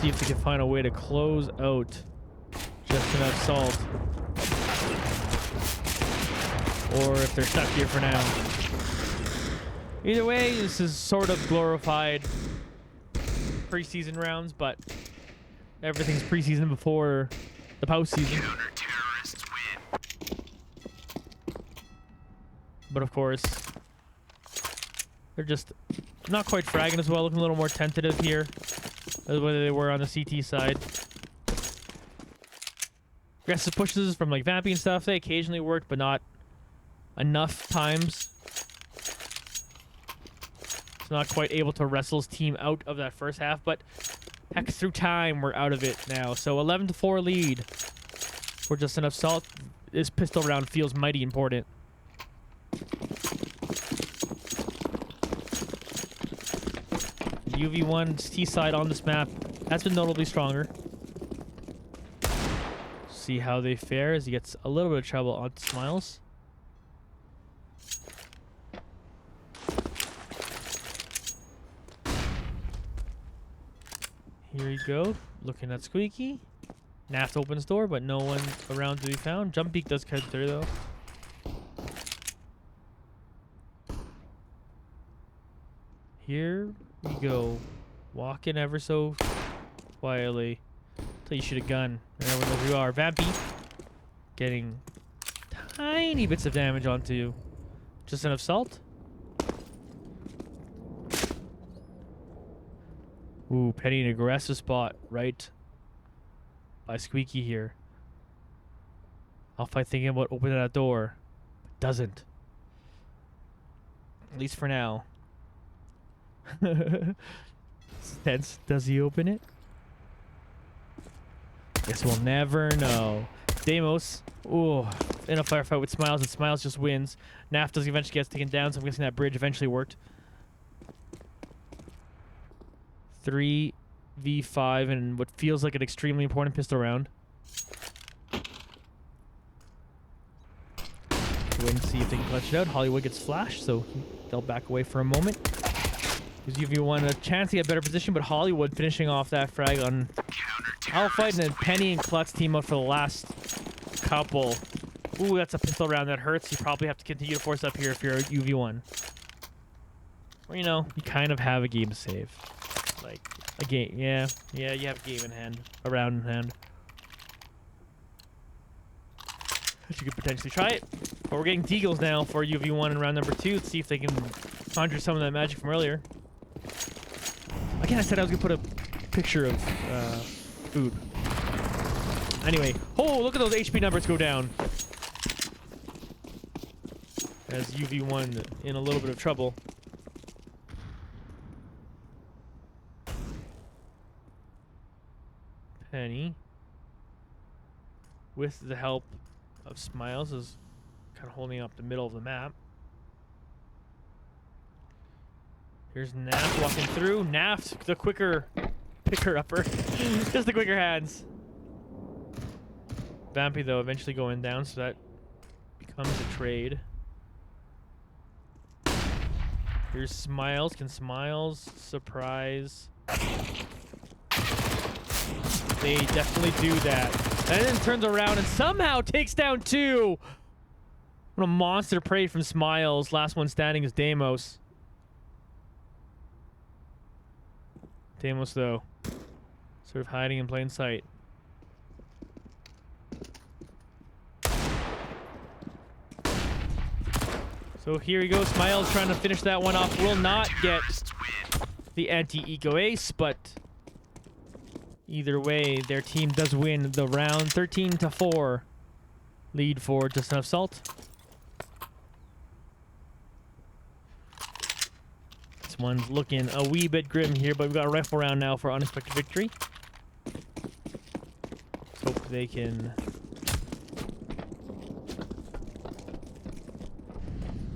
see if they can find a way to close out just enough salt. Or if they're stuck here for now. Either way, this is sort of glorified preseason rounds, but everything's preseason before the postseason. But of course, they're just not quite fragging as well, looking a little more tentative here as whether they were on the CT side. Aggressive pushes from like Vampy and stuff, they occasionally worked, but not enough times. It's not quite able to wrestle his team out of that first half, but heck, through time, we're out of it now. So 11-4 lead for just enough salt. This pistol round feels mighty important. UV1's T side on this map has been notably stronger. See how they fare as he gets a little bit of trouble on Smiles. Here you go, looking at Squeaky. Naft opens door, but no one around to be found. Jump Beak does cut through though. Here we go. Walking ever so quietly. Until you shoot a gun. And everyone knows who you are. Vampy getting tiny bits of damage onto just enough salt. Ooh, Penny in an aggressive spot right by Squeaky here. Alpha thinking about opening that door. But doesn't. At least for now. Tense. Does he open it? Guess we'll never know. Deimos, ooh, in a firefight with Smiles, and Smiles just wins. Naft does eventually gets taken down, so I'm guessing that bridge eventually worked. 3v5 and what feels like an extremely important pistol round. Wait and see if they can clutch it out. Hollywood gets flashed, so they'll back away for a moment. Gives UV1 a chance to get a better position, but Hollywood finishing off that frag on Alpha, and then Penny and Klutz team up for the last couple. Ooh, that's a pistol round that hurts. You probably have to continue to force up here if you're a UV1. Or, you know, you kind of have a game to save. Like, a game. Yeah, you have a game in hand. A round in hand. You could potentially try it. But we're getting deagles now for UV1 in round number 2. Let's see if they can conjure some of that magic from earlier. Again, I said I was going to put a picture of food. Anyway. Oh, look at those HP numbers go down. As UV1 in a little bit of trouble. Penny, with the help of Smiles, is kind of holding up the middle of the map. Here's Naft walking through. Naft, the quicker picker-upper. Just the quicker hands. Vampy, though, eventually going down, so that becomes a trade. Here's Smiles. Can Smiles surprise? They definitely do that. And then turns around and somehow takes down 2. What a monster parade from Smiles. Last one standing is Deimos. Deimos, though, sort of hiding in plain sight. So here he goes. Smiles trying to finish that one off. Will not get the anti-eco ace, but either way, their team does win the round. 13-4 lead for Just Enough Salt. This one's looking a wee bit grim here, but we've got a rifle round now for unexpected victory. Let's hope they can.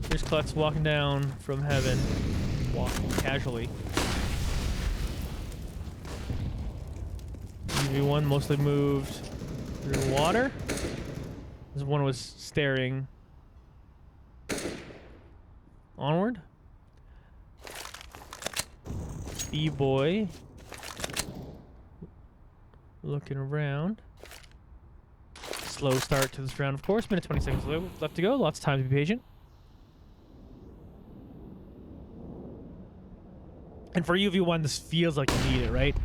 Here's Klutz walking down from heaven, walking casually. UV1 mostly moved through water. This one was staring onward. B-boy Looking around. Slow start to this round, of course. Minute 20 seconds left to go. Lots of time to be patient. And for UV1, this feels like you need it, right?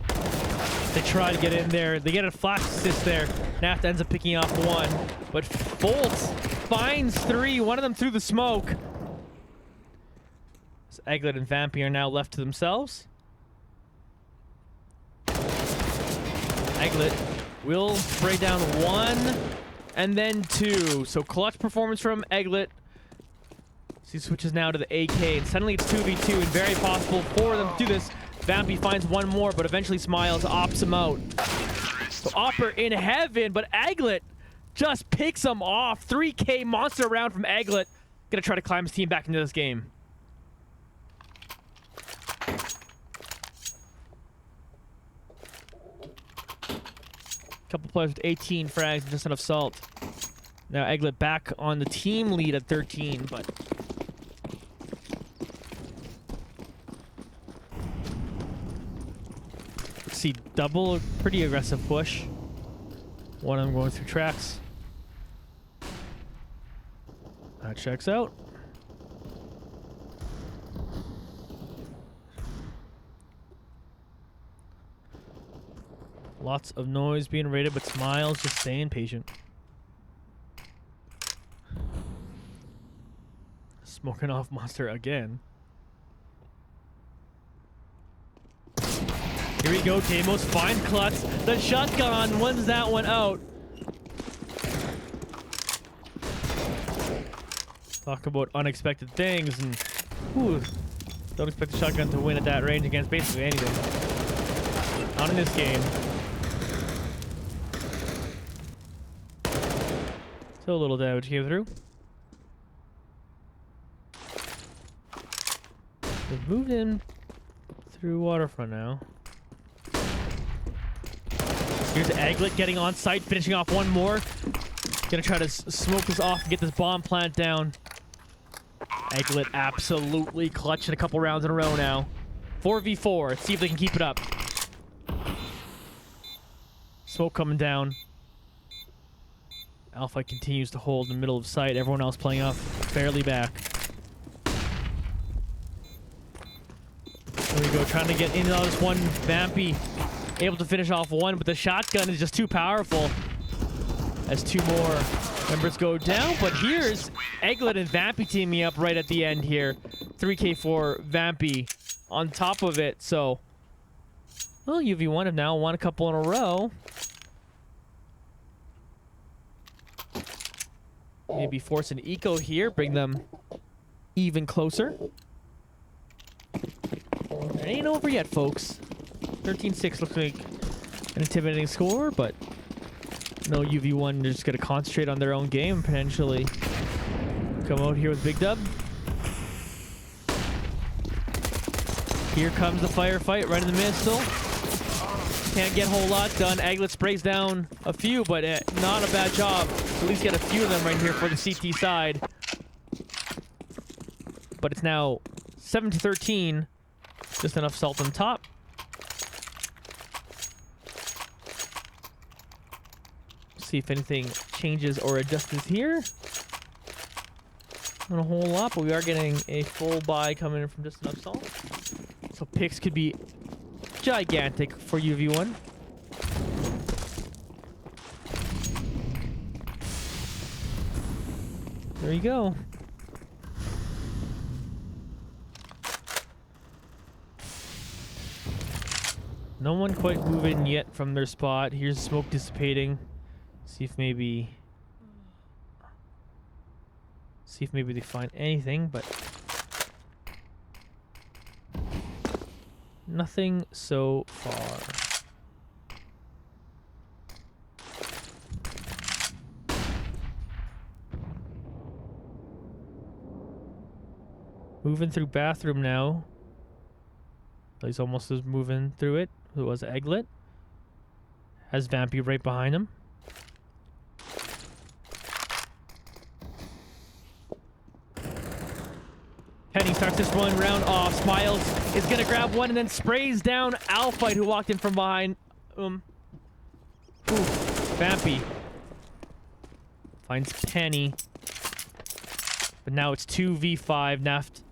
They try to get in there. They get a flash assist there. Naft ends up picking off one. But Foltz finds three. One of them through the smoke. So Eglet and Vampy are now left to themselves. Eglet will spray down one and then two. So clutch performance from Eglet. So he switches now to the AK, and suddenly it's 2v2 and very possible for them to do this. Vampy finds one more, but eventually Smiles opts him out. So Opper in heaven, but Eglet just picks him off. 3K monster round from Eglet. Gonna try to climb his team back into this game. Couple players with 18 frags and just enough salt. Now Eglet back on the team lead at 13, but see double, pretty aggressive push. One of them going through tracks. That checks out. Lots of noise being rated, but Smiles just staying patient. Smoking off monster again. Here we go, Damos finds Klutz. The shotgun wins that one out. Talk about unexpected things, and whew, don't expect the shotgun to win at that range against basically anything. Not in this game. So a little damage came through. They've moved in through Waterfront now. Here's Eglet getting on site, finishing off one more. Gonna try to smoke this off and get this bomb plant down. Eglet absolutely clutching a couple rounds in a row now. 4v4. Let's see if they can keep it up. Smoke coming down. Alpha continues to hold in the middle of sight. Everyone else playing off fairly back. There we go, trying to get into this one. Vampy able to finish off one, but the shotgun is just too powerful as two more members go down. But here's Eglet and Vampy teaming up right at the end here. 3K for Vampy on top of it. So, well, UV1 have now won a couple in a row. Maybe force an eco here, bring them even closer. It ain't over yet, folks. 13-6 looks like an intimidating score, but no, UV1 they're just going to concentrate on their own game, potentially come out here with Big Dub. Here comes the firefight right in the middle. Can't get a whole lot done. Eglet sprays down a few, but not a bad job. At least get a few of them right here for the CT side. But it's now 7-13. Just enough salt on top. See if anything changes or adjusts here. Not a whole lot, but we are getting a full buy coming in from just enough salt. So picks could be gigantic for UV1. There you go. No one quite moving yet from their spot. Here's smoke dissipating. See if maybe they find anything, but nothing so far. Moving through bathroom now. He's almost moving through it. It was Eglet. Has Vampy right behind him. Penny starts this one round off. Smiles is going to grab one and then sprays down Alphite, who walked in from behind. Ooh, Vampy finds Penny. But now it's 2v5. Naft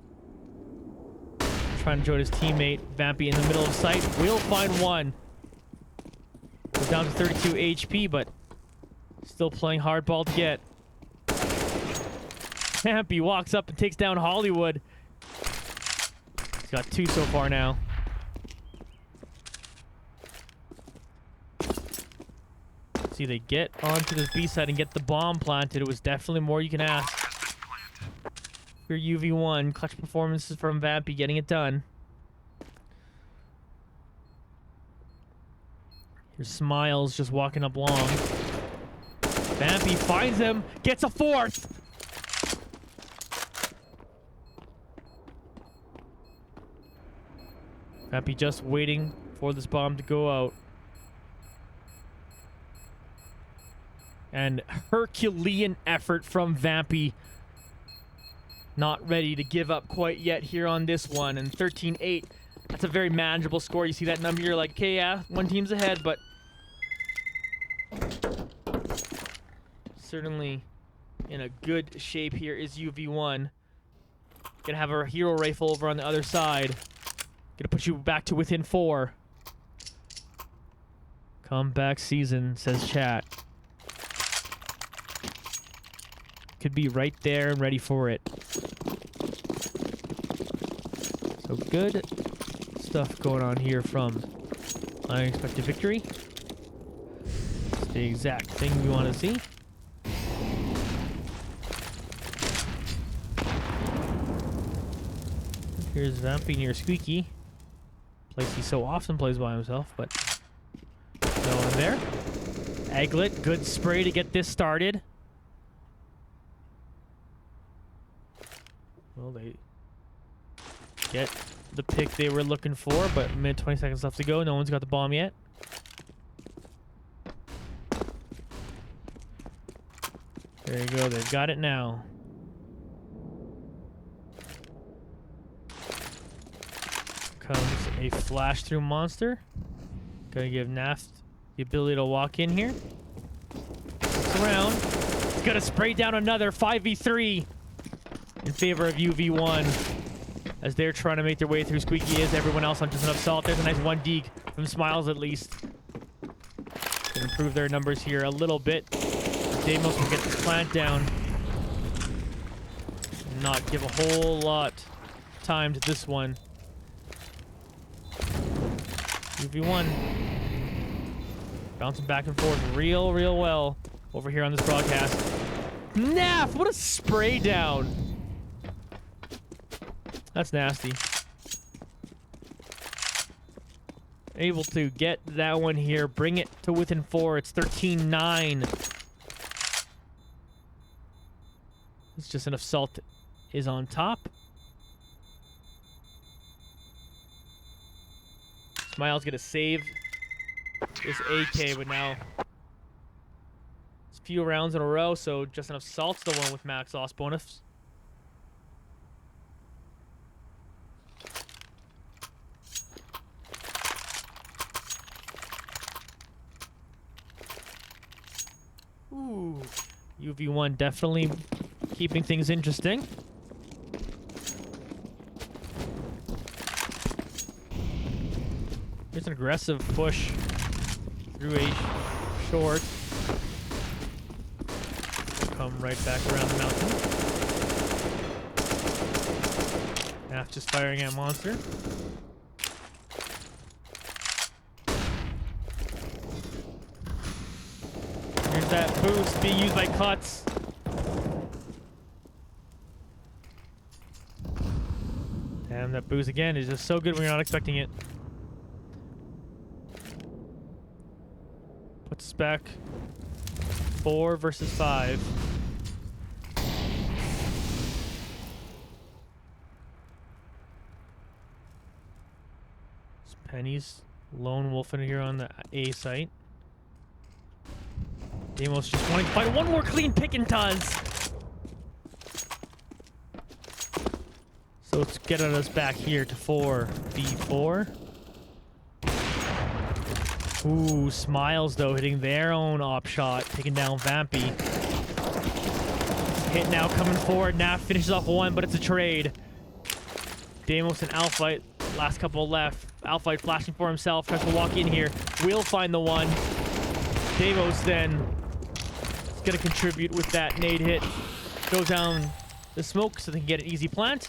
trying to join his teammate. Vampy in the middle of sight. Will find one. Goes down to 32 HP, but still playing hardball to get. Vampy walks up and takes down Hollywood. He's got 2 so far now. See, they get onto this B side and get the bomb planted. It was definitely more you can ask. Your UV1, clutch performances from Vampy, getting it done. Here's Smiles just walking up long. Vampy finds him, gets a 4th! Vampy just waiting for this bomb to go out. And Herculean effort from Vampy. Not ready to give up quite yet here on this one. And 13-8, that's a very manageable score. You see that number, you're like, okay, yeah, one team's ahead, but certainly in a good shape here is UV1. Gonna have a hero rifle over on the other side. Gonna put you back to within 4. Comeback season, says chat. Could be right there and ready for it. So good stuff going on here from Unexpected Victory. It's the exact thing we want to see. Here's Vampy near Squeaky. Place he so often plays by himself, but no one there. Aglet, good spray to get this started. Well, they get the pick they were looking for, but mid 20 seconds left to go. No one's got the bomb yet. There you go. They've got it now. Comes a flash through monster. Gonna give Naft the ability to walk in here. Looks around. He's gonna spray down another 5v3 in favor of UV1 as they're trying to make their way through. Squeaky is everyone else on just enough salt. There's a nice 1 deke from Smiles at least. Can improve their numbers here a little bit. Deimos will get this plant down. Not give a whole lot time to this one. UV1 bouncing back and forth real well over here on this broadcast. Naff, what a spray down. That's nasty. Able to get that one here, bring it to within 4. It's 13-9. It's just enough salt is on top. Smiles gonna save this AK, but now it's a few rounds in a row, so just enough salt's the one with max loss bonus. Ooh, UV1 definitely keeping things interesting. Here's an aggressive push through a short. Come right back around the mountain. Naff just firing at monster. Here's that boost being used by Klutz. Damn, that boost again is just so good when you're not expecting it. Puts us back 4 versus 5. Penny's lone wolf in here on the A site. Deimos just wanting to find one more clean pick and does. So let's get us back here to 4v4. Ooh, Smiles though hitting their own op shot, taking down Vampy. Hit now coming forward. Naf finishes off one, but it's a trade. Deimos and Alphite, last couple left. Alphite flashing for himself, tries to walk in here. Will find the one. Deimos then is gonna contribute with that nade hit. Goes down the smoke so they can get an easy plant.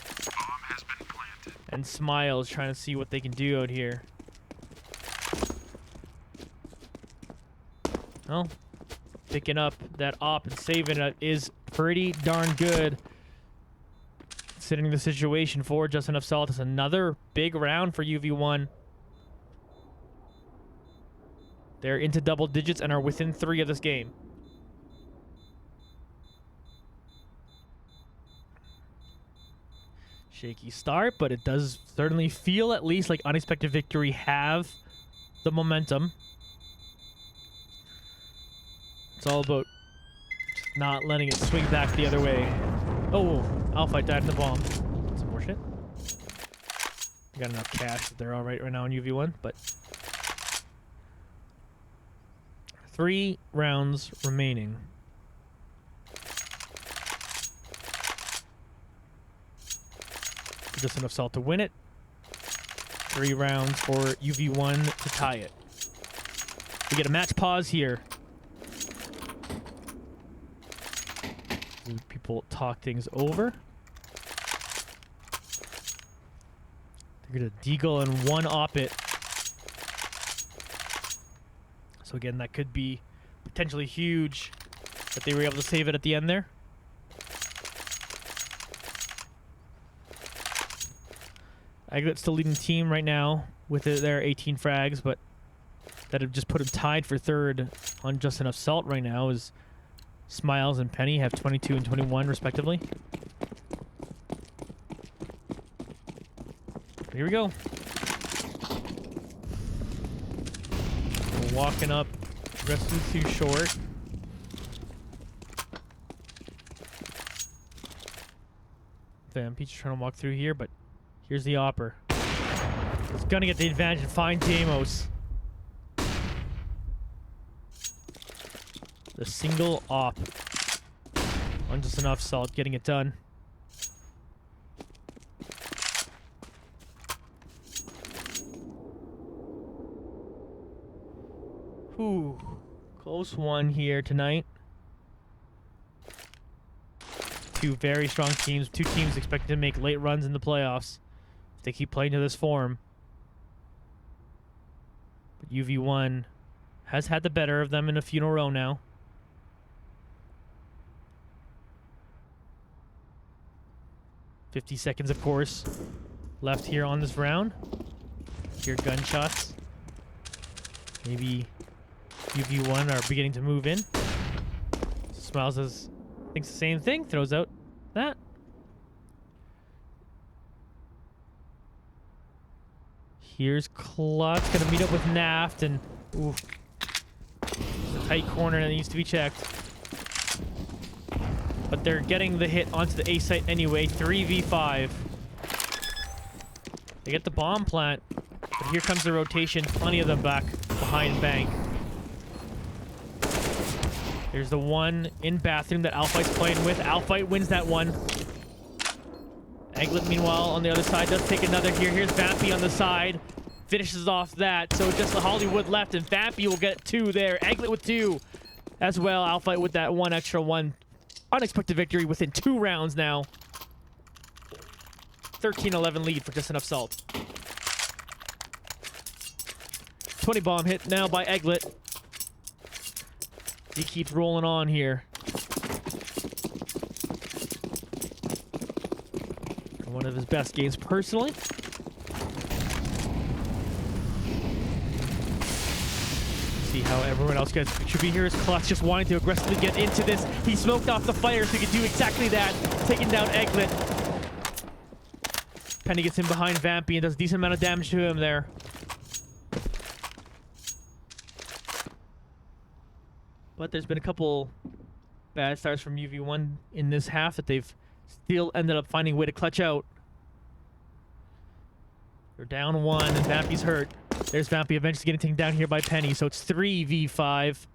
And Smiles trying to see what they can do out here. Well, picking up that op and saving it is pretty darn good. Considering the situation for Just Enough Salt. It's another big round for UV1. They're into double digits and are within 3 of this game. Shaky start, but it does certainly feel at least like Unexpected Victory have the momentum. It's all about just not letting it swing back the other way. Oh, Alphite died in the bomb. Some more shit. We got enough cash that they're alright right now in UV1, but 3 rounds remaining. Just enough salt to win it. 3 rounds for UV1 to tie it. We get a match pause here. People talk things over. They're gonna deagle and one op it. So again, that could be potentially huge that they were able to save it at the end there. Aglet's still leading team right now with their 18 frags, but that have just put him tied for 3rd on Just Enough Salt right now is Smiles and Penny have 22 and 21 respectively. Here we go. We're walking up. Rest is too short. Peach is trying to walk through here, but here's the opper. It's gonna get the advantage and find Deimos. The single op on Just Enough Salt, getting it done. Whew. Close one here tonight. 2 very strong teams. 2 teams expected to make late runs in the playoffs if they keep playing to this form. But UV1 has had the better of them in a few in a row now. $50 of course, left here on this round. Hear gunshots. Maybe UV1 are beginning to move in. Smiles thinks the same thing, throws out that. Here's Klutz, gonna meet up with Naft, and ooh, a tight corner that needs to be checked. But they're getting the hit onto the A site anyway. 3v5. They get the bomb plant, but here comes the rotation. Plenty of them back behind bank. There's the one in bathroom that Alphite's playing with. Alphite wins that one. Aglet, meanwhile, on the other side, does take another here. Here's Vampy on the side. Finishes off that. So just the Hollywood left, and Vampy will get 2 there. Aglet with 2 as well. Alphite with that 1 extra one. Unexpected victory within 2 rounds now. 13-11 lead for Just Enough Salt. 20 bomb hit now by Aglet. He keeps rolling on here. One of his best games personally. See how everyone else gets should be here. Is Klutz just wanting to aggressively get into this. He smoked off the fire so he can do exactly that. Taking down Aglet. Penny gets in behind Vampy and does a decent amount of damage to him there. But there's been a couple bad starts from UV1 in this half that they've still ended up finding a way to clutch out. They're down 1 and Vampy's hurt. There's Vampy eventually getting taken down here by Penny, so it's 3v5.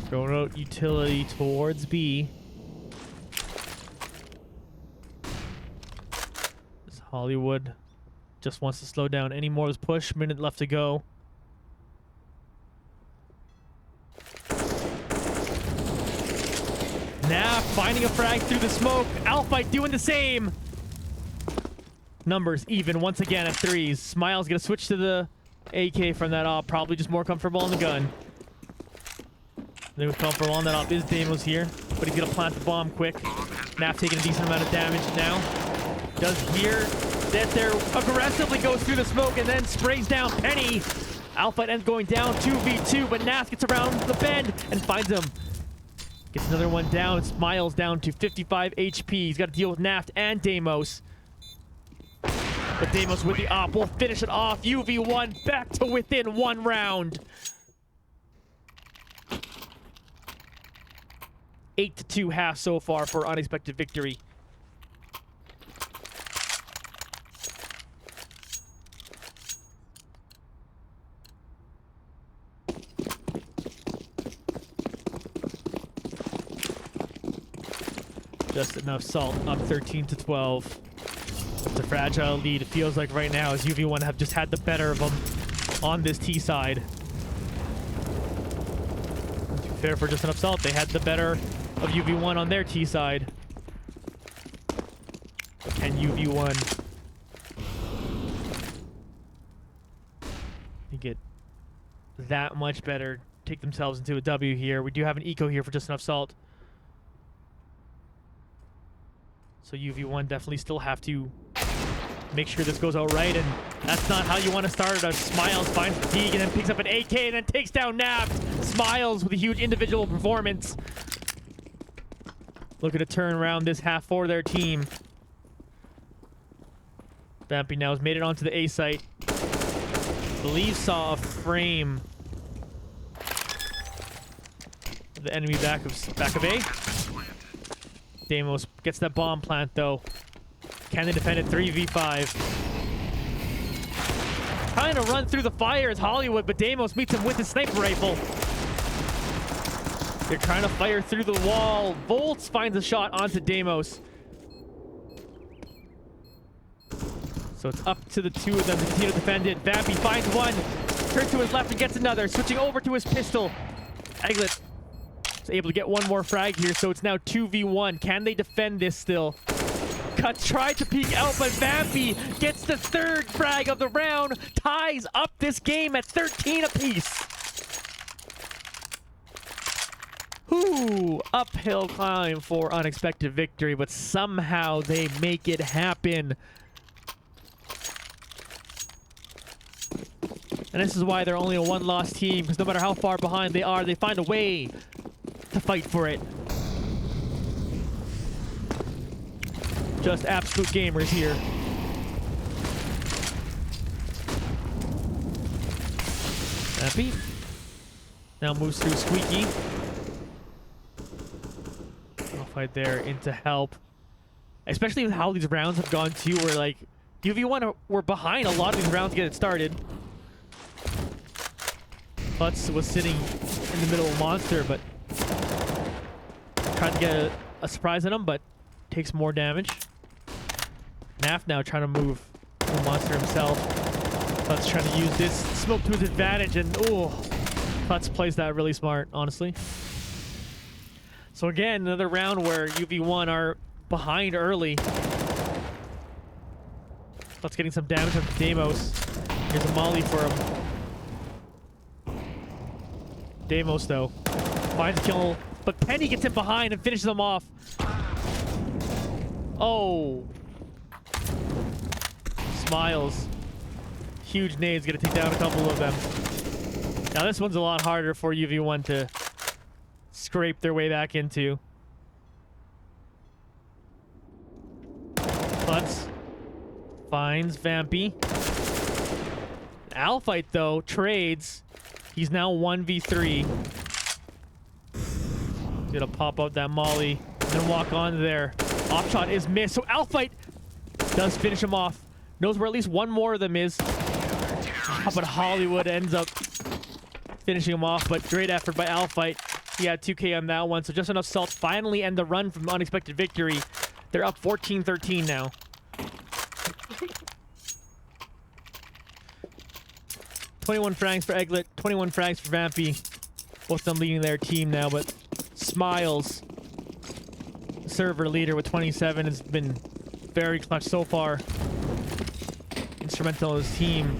Throwing out utility towards B. This Hollywood just wants to slow down any more of this push. Minute left to go. Now finding a frag through the smoke. Alphite doing the same. Numbers even once again at 3s. Smiles gonna switch to the AK from that op. Probably just more comfortable on the gun. They were comfortable on that op. Is Damos here, but he's gonna plant the bomb quick. Nap taking a decent amount of damage now. Does hear that there aggressively goes through the smoke and then sprays down Penny. Alphite ends going down 2v2, but Naf gets around the bend and finds him. Gets another one down. Smiles down to 55 HP. He's got to deal with Naft and Damos. But Damos with the op will finish it off. UV1 back to within 1 round. 8-2 half so far for unexpected victory. Just enough salt, up 13-12. It's a fragile lead, it feels like right now, as UV1 have just had the better of them on this T side. To be fair, for just enough salt, they had the better of UV1 on their T side. But can UV1 get that much better, take themselves into a W here? We do have an eco here for just enough salt. So UV1 definitely still have to make sure this goes out right, and that's not how you want to start it. Smiles finds fatigue and then picks up an AK and then takes down Naft. Smiles with a huge individual performance. Looking to turn around this half for their team. Vampy now has made it onto the A site. Believe saw a frame. The enemy back of A. Damos gets that bomb plant though. Can they defend it? 3v5. Trying to run through the fire is Hollywood, but Damos meets him with his sniper rifle. They're trying to fire through the wall. Volts finds a shot onto Damos. So it's up to the two of them to continue to defend it. Vampy finds one, turns to his left and gets another, switching over to his pistol. Aglet is able to get one more frag here, so it's now 2v1. Can they defend this still? Cut tried to peek out, but Vampy gets the 3rd frag of the round, ties up this game at 13 apiece. Whew, uphill climb for unexpected victory, but somehow they make it happen. And this is why they're only a 1-loss team, because no matter how far behind they are, they find a way to fight for it. Just absolute gamers here. Happy. Now moves through Squeaky. I'll fight there into help. Especially with how these rounds have gone too, where like UV1 were behind a lot of these rounds to get it started. Butts was sitting in the middle of Monster, but tried to get a surprise on him, but takes more damage. Naf now trying to move the Monster himself. Butts trying to use this smoke to his advantage, and oh, Butts plays that really smart, honestly. So again, another round where UV1 are behind early. Butts getting some damage on Damos. Here's a molly for him. Damos, though, finds a kill, but Penny gets him behind and finishes him off. Oh. Smiles. Huge nades, gonna take down a couple of them. Now this one's a lot harder for UV1 to scrape their way back into. Butts finds Vampy. Alphite, though, trades. He's now 1v3. He's gonna pop out that molly and then walk on there. Off shot is missed, so Alphite Does finish him off. Knows where at least one more of them is. But Hollywood ends up finishing him off. But great effort by Alfight. He had 2K on that one. So just enough salt finally end the run from unexpected victory. They're up 14-13 now. $21 frags for Egglet, 21 frags for Vampy. Both of them leading their team now, but Smiles, server leader with 27, has been very clutch so far. Instrumental in his team.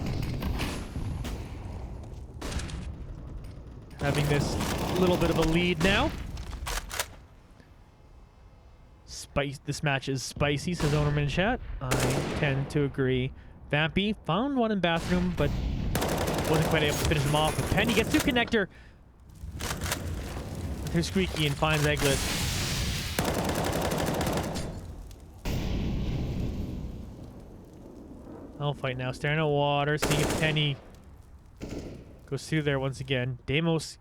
Having this little bit of a lead now. This match is spicy, says Ownerman in chat. I tend to agree. Vampy found one in bathroom, but wasn't quite able to finish him off. But Penny gets to connector. Through Squeaky and finds Egglet. I'll fight now. Staring at water, seeing if Penny goes through there once again. Deimos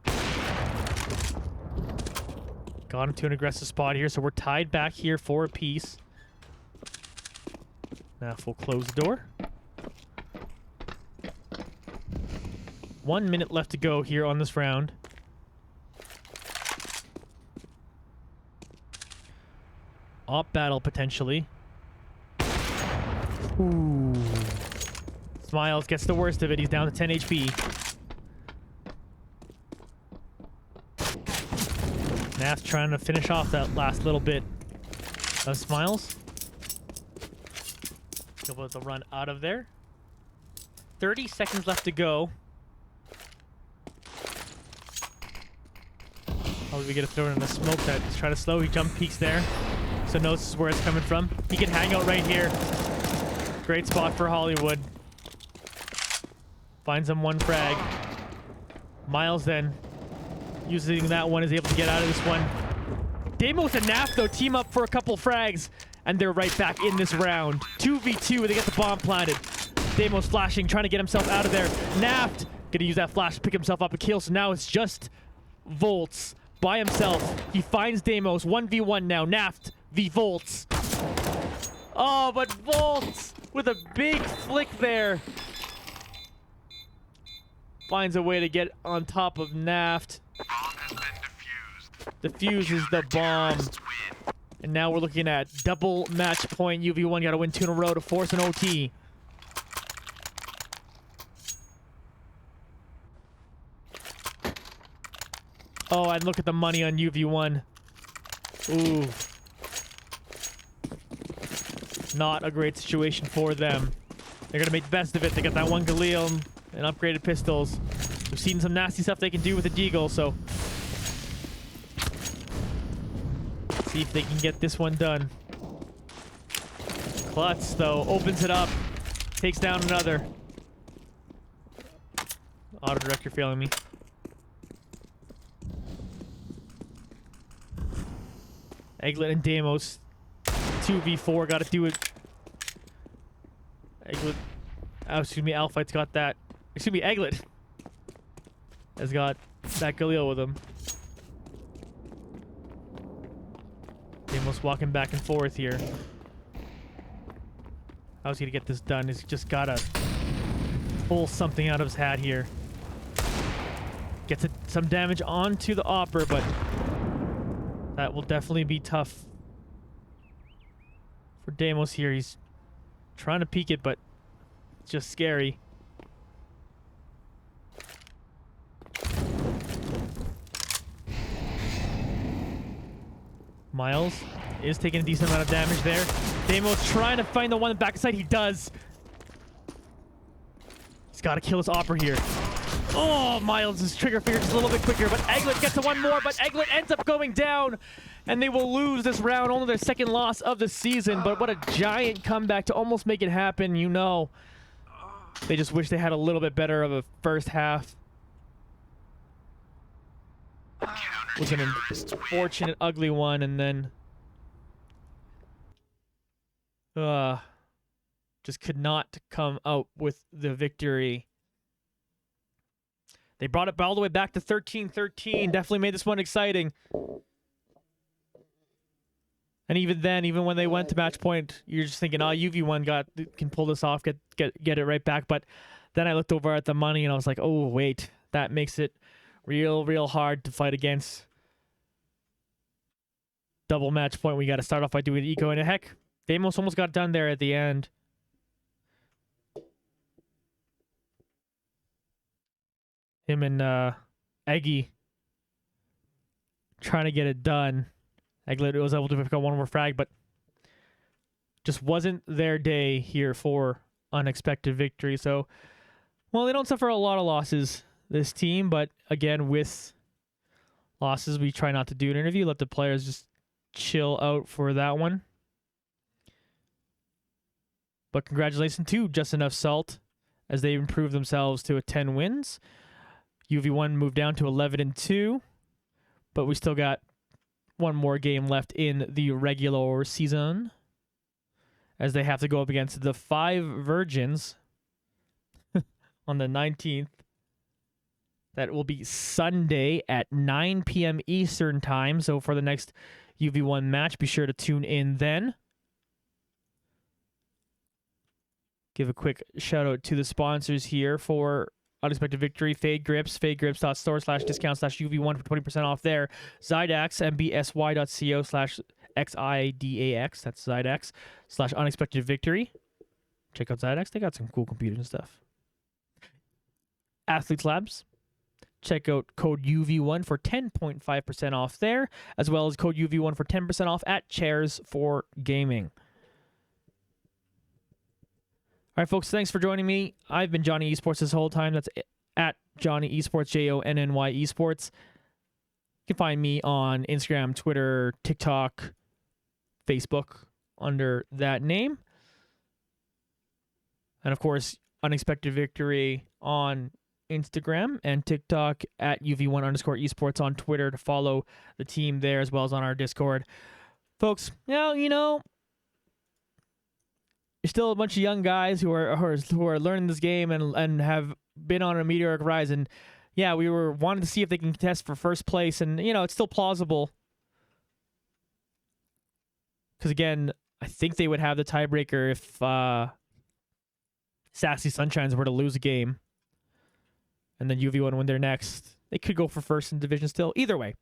got into an aggressive spot here, so we're tied back here for a piece. Now we'll close the door. 1 minute left to go here on this round. Op battle potentially. Ooh. Smiles gets the worst of it. He's down to 10 HP. Nath trying to finish off that last little bit of Smiles. Able to run out of there. 30 seconds left to go. Probably we get a throw in the smoke that he's trying to slow. He jump peeks there. So knows this is where it's coming from. He can hang out right here. Great spot for Hollywood. Finds him one frag. Miles then, using that one, is able to get out of this one. Deimos and Naft, though, team up for a couple frags. And they're right back in this round. 2v2, they get the bomb planted. Deimos flashing, trying to get himself out of there. Naft gonna use that flash to pick himself up a kill. So now it's just Volts by himself. He finds Deimos. 1v1 now. Naft v Volts. Oh, but Volts with a big flick there finds a way to get on top of Naft. Defuses the bomb. And now we're looking at double match point. UV1 got to win 2 in a row to force an OT. Oh, and look at the money on UV1. Ooh. Not a great situation for them. They're going to make the best of it. They got that one Galil and upgraded pistols. We've seen some nasty stuff they can do with the Deagle, so see if they can get this one done. Klutz, though, opens it up. Takes down another. Auto director failing me. Egglet and Deimos. 2v4, gotta do it. Egglet. Oh, excuse me, Alfight's got that. Excuse me, Egglet has got that Galil with him. Deimos walking back and forth here. How's he gonna get this done? He's just gotta pull something out of his hat here. Gets some damage onto the Opper, but that will definitely be tough for Deimos here. He's trying to peek it, but it's just scary. Miles is taking a decent amount of damage there. Deimos trying to find the one in the backside. He does. He's got to kill this Opper here. Oh, Miles' trigger finger just a little bit quicker, but Egglet gets to one more, but Egglet ends up going down, and they will lose this round. Only their second loss of the season, but what a giant comeback to almost make it happen, you know. They just wish they had a little bit better of a first half. Was an unfortunate, ugly one, and then just could not come out with the victory. They brought it all the way back to 13-13. Definitely made this one exciting. And even then, even when they went to match point, you're just thinking, oh, UV1 can pull this off, get it right back. But then I looked over at the money and I was like, oh, wait, that makes it real hard to fight against. Double match point, we got to start off by doing eco. And heck, they almost got done there at the end. Him and Eggy trying to get it done. Eglet was able to pick up one more frag, but just wasn't their day here for unexpected victory. So, well, they don't suffer a lot of losses, this team, but again, with losses, we try not to do an interview. Let the players just chill out for that one. But congratulations to Just Enough Salt as they improved themselves to 10 wins. UV1 moved down to 11-2, but we still got one more game left in the regular season as they have to go up against the 5 Virgins on the 19th. That will be Sunday at 9 p.m. Eastern time. So for the next UV1 match, be sure to tune in then. Give a quick shout out to the sponsors here for Unexpected Victory. Fade Grips, fadegrips.store/discount/UV1 for 20% off there. Zydax, mbsy.co/XIDAX. That's Zydax/Unexpected Victory. Check out Zydax. They got some cool computers and stuff. Athletes Labs. Check out code UV1 for 10.5% off there, as well as code UV1 for 10% off at Chairs for Gaming. All right, folks, thanks for joining me. I've been Johnny Esports this whole time. That's at Johnny Esports, JONNY Esports. You can find me on Instagram, Twitter, TikTok, Facebook under that name. And, of course, Unexpected Victory on Instagram and TikTok at UV1_esports on Twitter to follow the team there, as well as on our Discord. Folks, now, you know, you're still a bunch of young guys who are learning this game and have been on a meteoric rise. And yeah, we were wanting to see if they can contest for first place, and you know it's still plausible. Because again, I think they would have the tiebreaker if Sassy Sunshines were to lose a game, and then UV1 win their next. They could go for first in division still. Either way,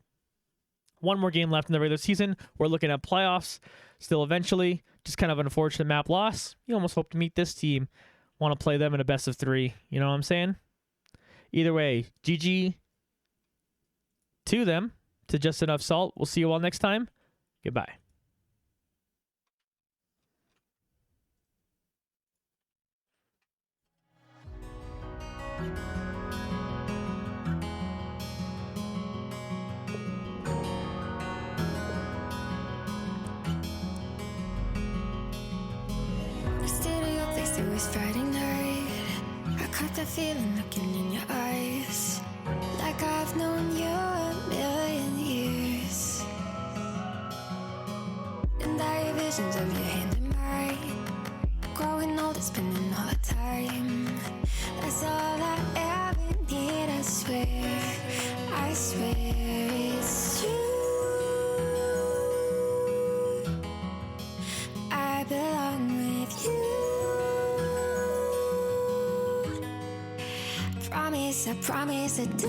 one more game left in the regular season. We're looking at playoffs still eventually. Just kind of an unfortunate map loss. You almost hope to meet this team. Want to play them in a best of 3. You know what I'm saying? Either way, GG to them, to Just Enough Salt. We'll see you all next time. Goodbye. It was Friday night. I caught that feeling looking in your eyes, like I've known you a million years. And I have visions of your hand in mine, growing older, spending all the time. That's all I ever need, I swear it's true. I belong with you. I promise I do.